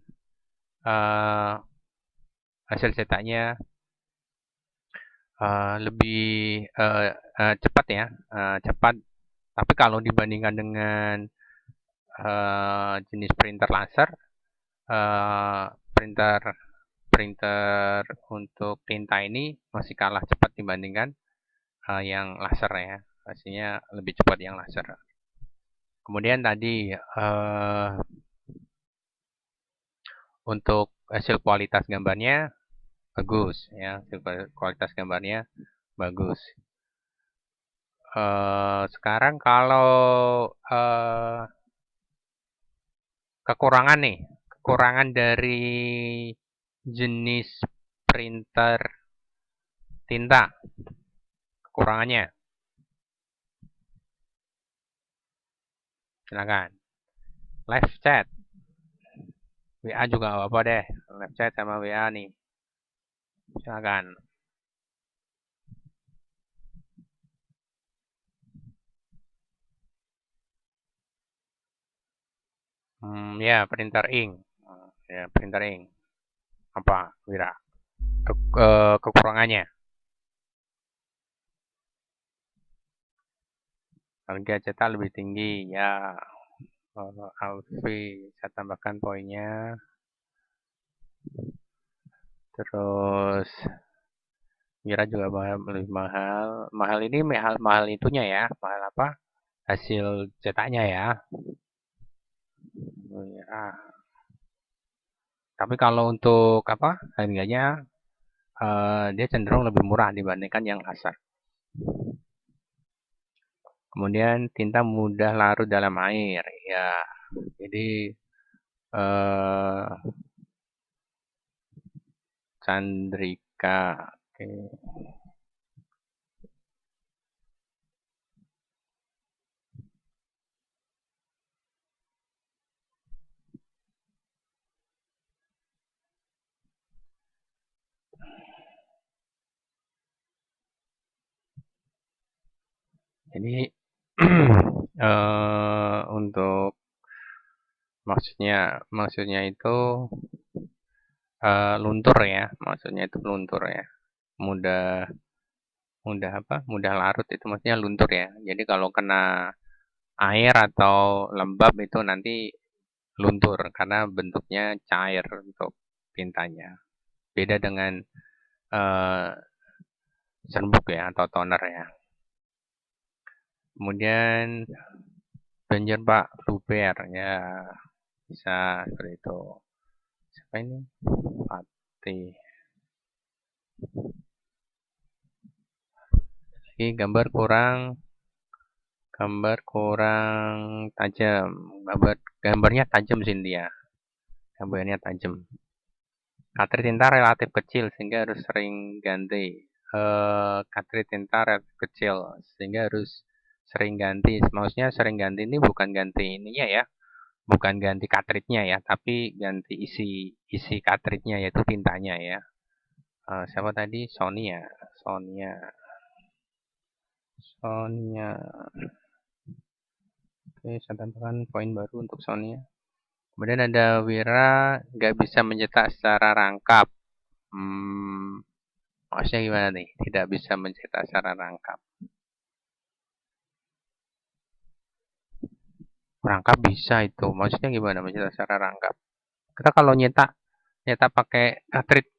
hasil cetaknya lebih cepat ya, cepat. Tapi kalau dibandingkan dengan jenis printer laser, printer printer untuk tinta ini masih kalah cepat dibandingkan yang laser ya. Hasilnya lebih cepat yang laser. Kemudian tadi untuk hasil kualitas gambarnya bagus ya, hasil kualitas gambarnya bagus. Sekarang kalau kekurangan nih, kekurangan dari jenis printer tinta, kekurangannya, silakan. Live chat, WA juga nggak apa-apa deh, live chat sama WA nih. Silakan. Ya, printer ink. Ya, printer ink. Apa, Wira? Kekurangannya. Harga cetak lebih tinggi, ya. Alfi, saya tambahkan poinnya. Terus Mira juga lebih mahal. Mahal ini mahal itunya ya. Mahal apa? Hasil cetaknya ya. Ya. Tapi kalau untuk apa? Harganya dia cenderung lebih murah dibandingkan yang laser. Kemudian tinta mudah larut dalam air. Ya. Jadi eh, Chandrika. Oke. Jadi untuk maksudnya itu luntur ya, maksudnya itu luntur ya, mudah mudah apa? Mudah larut itu maksudnya luntur ya. Jadi kalau kena air atau lembab itu nanti luntur karena bentuknya cair untuk tintanya. Beda dengan eh, serbuk ya atau toner ya. Kemudian banjir Pak luber ya bisa seperti itu. Siapa ini? Fatih. Ini gambar kurang tajam. Gambarnya tajam Cynthia. Gambarnya tajam. Katri tinta relatif kecil sehingga harus sering ganti. Katri tinta relatif kecil sehingga harus sering ganti. Maksudnya sering ganti ini bukan ganti ininya ya, bukan ganti cartridge-nya ya, tapi ganti isi cartridge-nya yaitu tintanya ya. Siapa tadi? Sonia. Sonia. Sonia. Oke, saya tambahkan poin baru untuk Sonia. Kemudian ada Wira nggak bisa mencetak secara rangkap. Hmm, maksudnya gimana nih? Tidak bisa mencetak secara rangkap. Rangkap bisa itu. Maksudnya gimana mencetak secara rangkap? Kita kalau nyetak nyetak pakai cartridge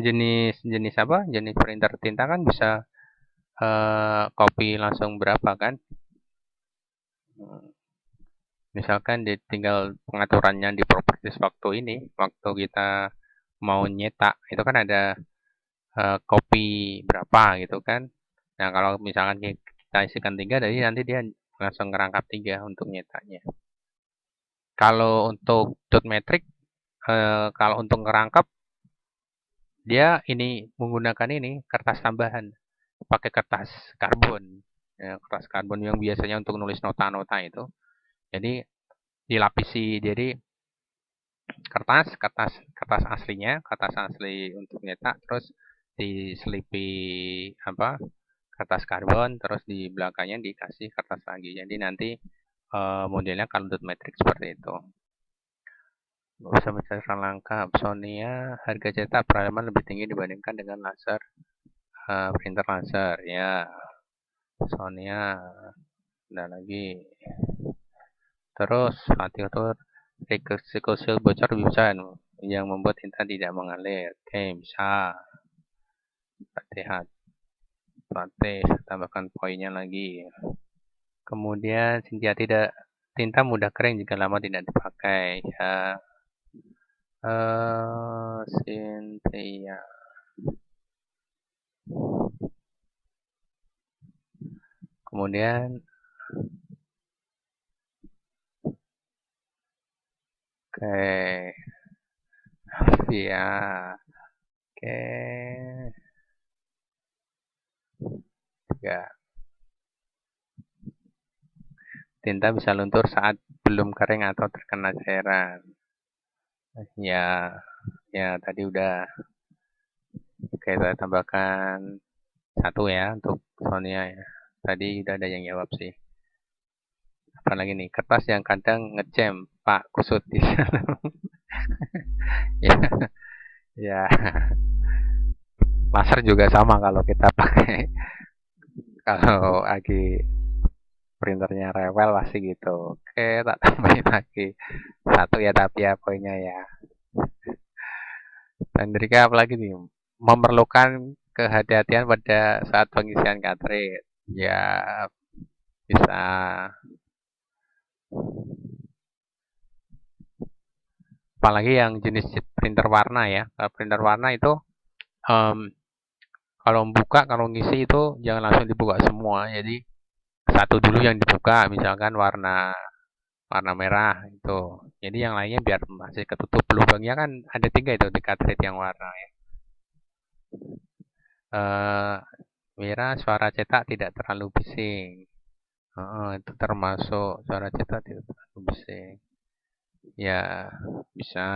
jenis jenis apa? Jenis printer tinta kan bisa copy langsung berapa kan? Hmm, Misalkan tinggal pengaturannya di properties waktu ini, waktu kita mau nyetak, itu kan ada copy berapa gitu kan. Nah kalau misalkan kita isikan 3, jadi nanti dia langsung ngerangkap 3 untuk nyetaknya. Kalau untuk dot metric, kalau untuk ngerangkap, dia ini menggunakan ini kertas tambahan, pakai kertas karbon. Ya, kertas karbon yang biasanya untuk nulis nota-nota itu. Jadi dilapisi, jadi kertas aslinya, kertas asli untuk nyetak, terus diselipi apa kertas karbon, terus di belakangnya dikasih kertas lagi. Jadi nanti modelnya kalau dot matrix seperti itu. Gak usah mencari langka. Sonia harga cetak peralaman lebih tinggi dibandingkan dengan laser printer laser ya. Sonia ada lagi. Terus Fatih Tur Rekusil bocor bisa yang membuat tinta tidak mengalir. Oke, bisa. Fatih, Fatih, tambahkan poinnya lagi. Kemudian tinta mudah kering jika lama tidak dipakai. Ya, Cynthia. Kemudian, oke, ya, oke, tiga. Tinta bisa luntur saat belum kering atau terkena cairan. Ya, ya tadi udah. Oke, saya tambahkan 1 ya untuk Sonia ya. Tadi udah ada yang jawab sih. Apa lagi nih? Kertas yang kadang ngejam, Pak Kusut di sana. Ya, ya. Laser juga sama kalau kita pakai. Kalau lagi printernya rewel pasti gitu. Oke, tak tambahin lagi 1 ya, tapi ya poinnya ya. Dan Drika apalagi nih? Memerlukan kehati-hatian pada saat pengisian cartridge. Ya, bisa apalagi yang jenis printer warna ya. Kalau printer warna itu um, kalau buka, kalau ngisi itu jangan langsung dibuka semua. Jadi satu dulu yang dibuka, misalkan warna warna merah itu. Jadi yang lainnya biar masih ketutup. Lubangnya kan ada 3 itu di cartridge yang warna ya. Eh, Mira suara cetak tidak terlalu bising. Itu termasuk suara cetak tidak terlalu bising. Ya bisa,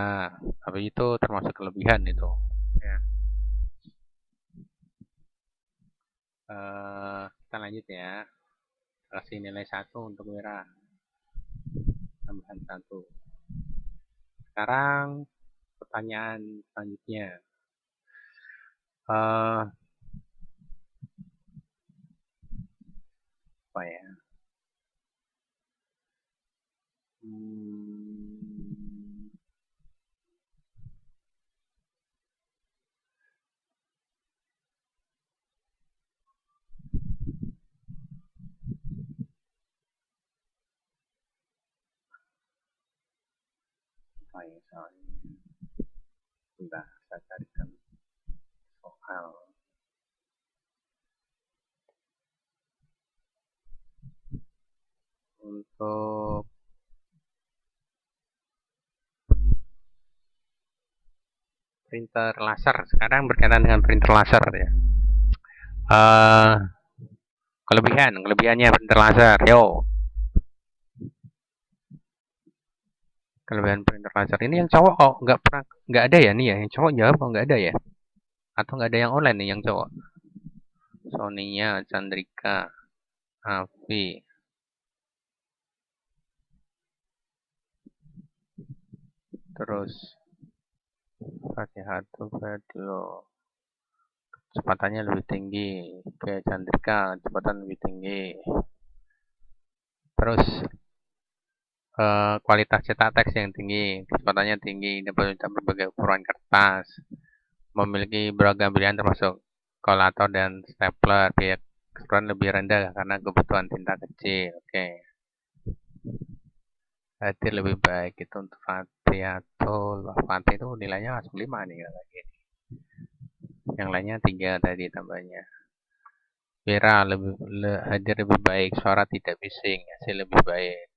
tapi itu termasuk kelebihan itu. Ya. Kita lanjut ya. Kasih nilai 1 untuk Mira. Tambahan 1. Sekarang pertanyaan selanjutnya. Eh, Apa ya? Hmm, Apa ya soalnya? Sudah saya carikan soal untuk printer laser. Sekarang berkaitan dengan printer laser ya. Eh, kelebihannya printer laser. Yo, kelebihan printer laser ini yang cowok kok nggak ada ya nih ya. Yang cowok jawab kok nggak ada ya? Atau nggak ada yang online nih yang cowok? Sonia, Chandrika, Avi, terus Fatihatu Fadlo. Kecepatannya lebih tinggi. Oke, Chandrika, kecepatan lebih tinggi. Terus kualitas cetak teks yang tinggi, kecepatannya tinggi, dapat berbagai ukuran kertas, memiliki beragam pilihan termasuk kolator dan stapler, biaya keseluruhan lebih rendah karena kebutuhan tinta kecil. Oke, hadir lebih baik itu untuk Fatiatul. Fatih itu nilainya langsung 5 nih lagi. Yang lainnya 3 tadi tambahnya. Vira hadir lebih baik, suara tidak bising, hasil lebih baik.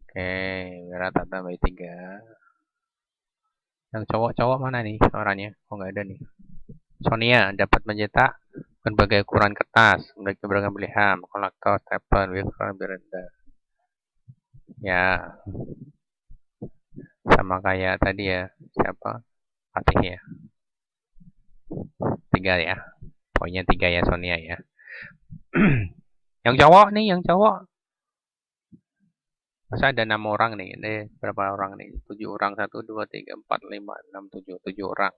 Oke, Vira tak tambah 3. Yang cowok-cowok mana nih suaranya? Oh nggak ada nih. Sonia dapat mencetak berbagai ukuran kertas, memiliki beragam pilihan, kolektor, stapler, ukuran lebih rendah. Ya, sama kayak tadi ya. Siapa? Fatih ya. 3 ya. Poinnya 3 ya Sonia ya. Yang cowok nih, yang cowok. Masa ada 6 orang nih? Ini berapa orang nih? 7 orang. 1, 2, 3, 4, 5, 6, 7. 7 orang.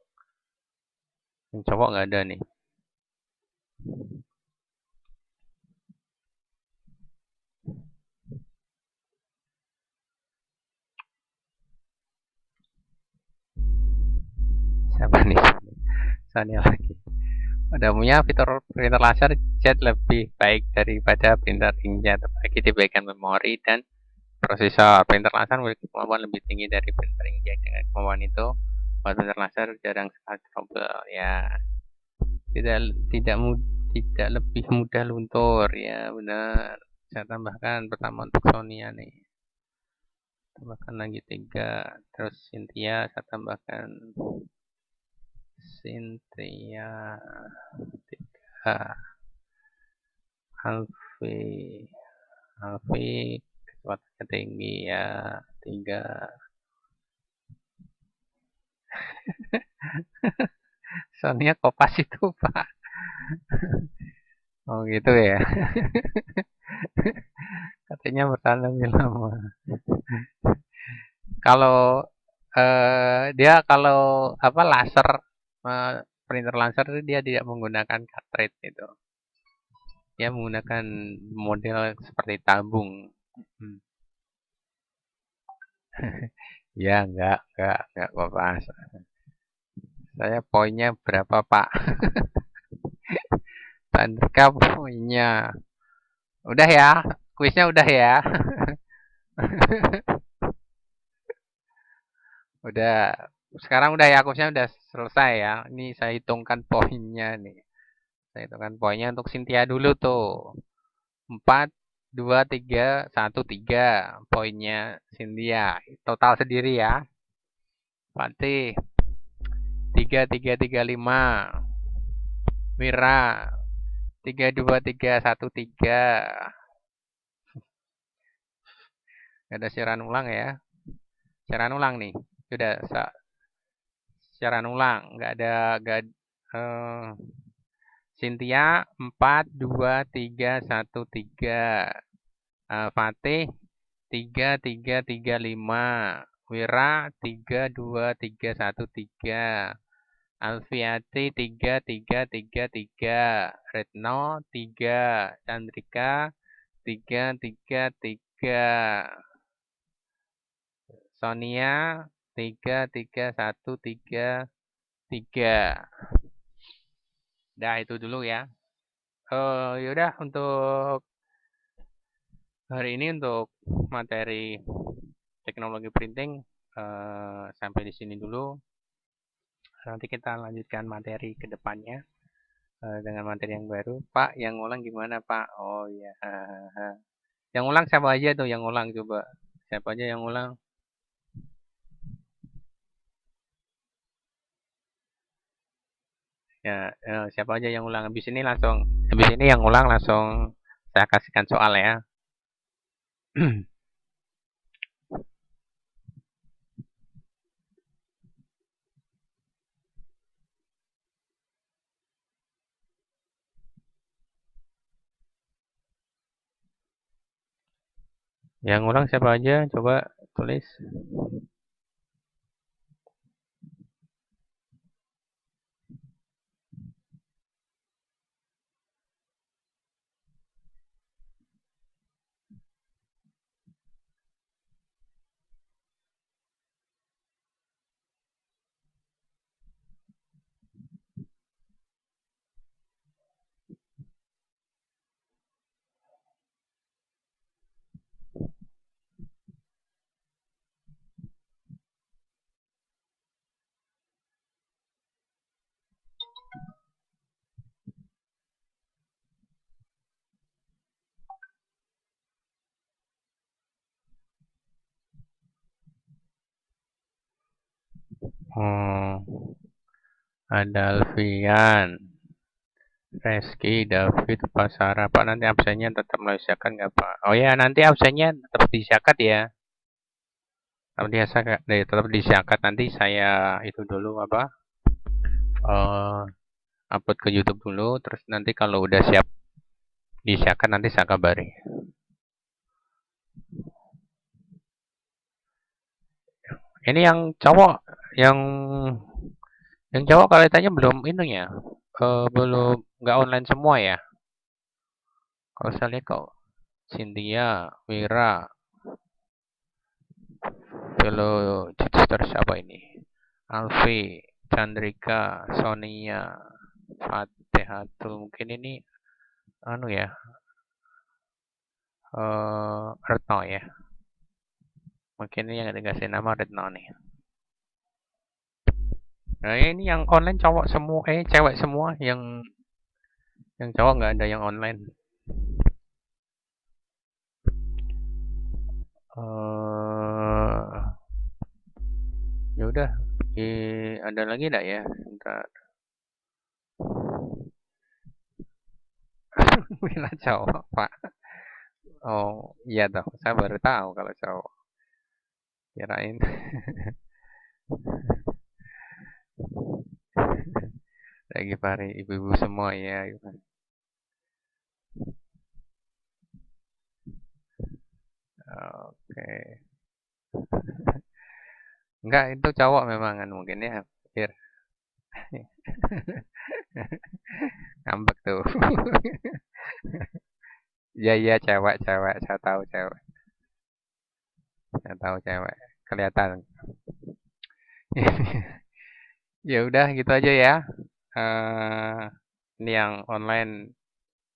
Yang cowok nggak ada nih. Siapa nih? Sonia lagi. Pada umumnya fitur printer laser jet lebih baik daripada printer inkjet, bagi di bagian memori dan prosesor. Printer laser memiliki kemampuan lebih tinggi dari printer inkjet. Dengan kemampuan itu, printer laser jarang sekali trouble. Ya, tidak tidak tidak lebih mudah luntur ya, benar. Saya tambahkan pertama untuk Sonia nih. Tambahkan lagi 3. Terus Cynthia saya tambahkan Cynthia 3. Alfi Alfi kecepatannya tinggi ya 3. Sonia Kopas itu Pak. Oh gitu ya. Katanya bertahan lebih lama. Kalau dia kalau apa laser printer laser itu dia tidak menggunakan cartridge itu. Dia menggunakan model seperti tabung. Hmm. Ya enggak apa-apa. Saya poinnya berapa Pak? Tandika poinnya. Udah ya, kuisnya udah ya. Udah. Sekarang udah ya, kuisnya udah selesai ya. Ini saya hitungkan poinnya nih. Saya hitungkan poinnya untuk Cynthia dulu tuh. 4, 2, 3, 1, 3. Poinnya Cynthia. Total sendiri ya. Fatih. 3, 3, 3, 5. Mira. 3, 2, 3, 1, 3. Gak ada siaran ulang ya. Siaran ulang nih. Sudah siaran ulang. Gak ada. Cynthia 4, 2, 3, 1, 3. Fatih 3, 3, 3, 5. Wira 3, 2, 3, 1, 3. Alfiati 3, 3, 3, 3. Retno 3. Chandrika 3, 3, 3. Sonia 3, 3, 1, 3, 3. Dah itu dulu ya. Yaudah untuk hari ini untuk materi teknologi printing sampai di sini dulu. Nanti kita lanjutkan materi ke depannya dengan materi yang baru. Pak, yang ulang gimana Pak? Oh iya. Yang ulang siapa aja tuh yang ulang coba? Siapa aja yang ulang? Ya, siapa aja yang ulang? Habis ini yang ulang langsung saya kasihkan soal ya. Yang ulang siapa aja? Coba tulis. Ada Alfian, Reski, David, Pasara. Pak nanti absennya tetap disiapkan nggak Pak? Oh ya nanti absennya tetap disiapkan ya. Tetap disiapkan nanti saya itu dulu apa? Upload ke YouTube dulu. Terus nanti kalau udah siap disiapkan nanti saya kabari. Ini yang cowok, yang cowok kalau ditanya belum ini ya, belum nggak online semua ya. Kalau saya lihat kok Cynthia, Wira, Velo, Citister siapa ini? Alfi, Chandrika, Sonia, Fatihatul mungkin ini anu ya, Retno ya. Mungkin ini yang dikasih nama Retno nih. Nah ini yang online cowok semua, cewek semua, yang cowok nggak ada yang online. Ya udah, ada lagi enggak ya? Bentar. Bila cowok, Pak. Oh, iya toh. Saya baru tahu kalau cowok. Kirain. Lagi pari ibu-ibu semua ya. Oke. Enggak, itu cowok memang kan mungkin ya. Pikir. Ngambek tuh. Iya iya cewek cewek, saya tahu cewek. Saya tahu cewek. Kelihatan. Ya udah gitu aja ya. Eh ini yang online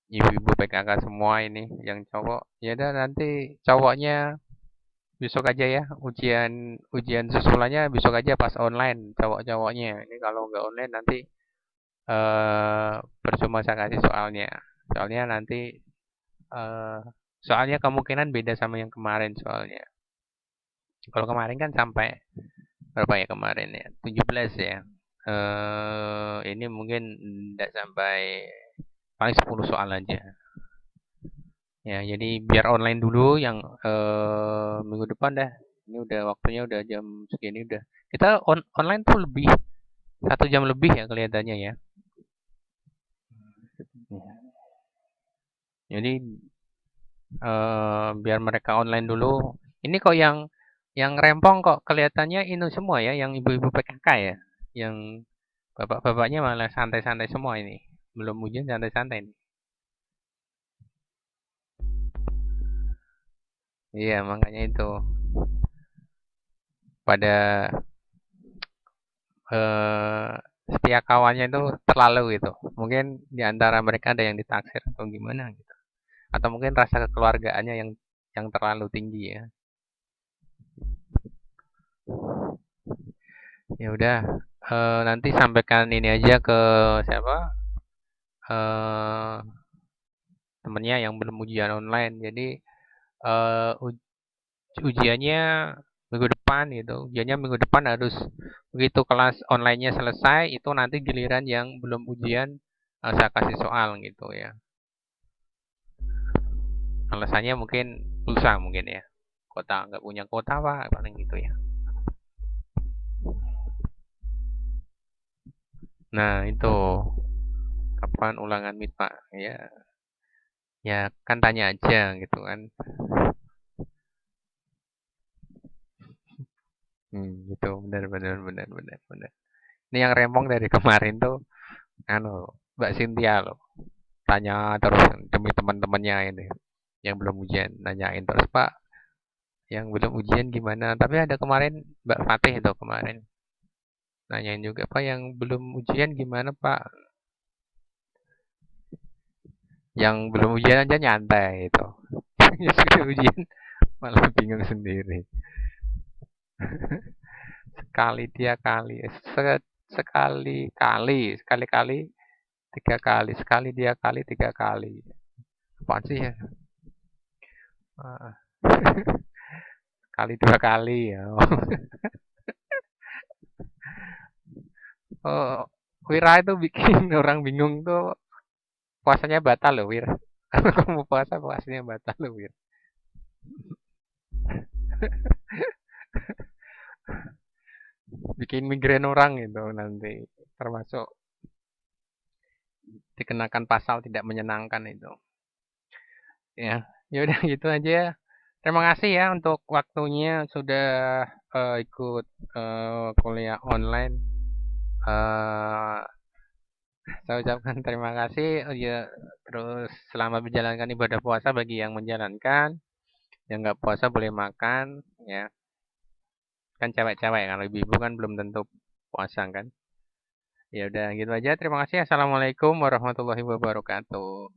ibu-ibu PKK semua ini yang cowok. Ya udah nanti cowoknya besok aja ya ujian ujian susulannya besok aja pas online cowok-cowoknya. Ini kalau nggak online nanti percuma saya kasih soalnya. Soalnya nanti eh soalnya kemungkinan beda sama yang kemarin soalnya. Kalau kemarin kan sampai berapa ya kemarin ya? 17 ya. Ini mungkin tidak sampai paling 10 soal aja. Ya, jadi biar online dulu yang minggu depan dah. Ini udah waktunya udah jam segini udah. Kita online tuh lebih 1 jam lebih ya kelihatannya ya. Jadi biar mereka online dulu. Ini kok yang rempong kok kelihatannya ini semua ya, yang ibu-ibu PKK ya. Yang bapak-bapaknya malah santai-santai semua ini. Belum ujian santai-santai nih. Iya, makanya itu pada eh setia kawannya itu terlalu gitu. Mungkin di antara mereka ada yang ditaksir atau gimana gitu. Atau mungkin rasa kekeluargaannya yang terlalu tinggi ya. Ya udah, nanti sampaikan ini aja ke siapa? eh Temennya yang belum ujian online. Jadi eh ujiannya minggu depan gitu. Ujiannya minggu depan harus begitu kelas online-nya selesai itu nanti giliran yang belum ujian saya kasih soal gitu ya. Alasannya mungkin pulsa mungkin ya. Kota nggak punya kota pak paling gitu ya. Nah itu kapan ulangan mit pak ya ya kan tanya aja gitu kan. Gitu benar benar benar benar benar. Ini yang rempong dari kemarin tuh anu Mbak Cynthia loh tanya terus demi teman-temannya ini yang belum ujian nanyain terus pak yang belum ujian gimana tapi ada kemarin Mbak Fatih itu kemarin nanyain juga pak yang belum ujian gimana pak yang belum ujian aja nyantai itu yang sudah ujian malah bingung sendiri sekali dia kali sekali kali 3 kali sekali dia kali 3 kali apa sih ya kali 2 kali ya oh, Wira itu bikin orang bingung tuh puasanya batal loh Wir kalau kamu puasa puasanya batal loh Wir bikin migrain orang itu nanti termasuk dikenakan pasal tidak menyenangkan itu ya ya udah gitu aja terima kasih ya untuk waktunya sudah ikut kuliah online eh saya ucapkan terima kasih ya terus selamat menjalankan ibadah puasa bagi yang menjalankan yang nggak puasa boleh makan ya kan cewek-cewek kalau ibu-ibu kan belum tentu puasa kan ya udah gitu aja terima kasih assalamualaikum warahmatullahi wabarakatuh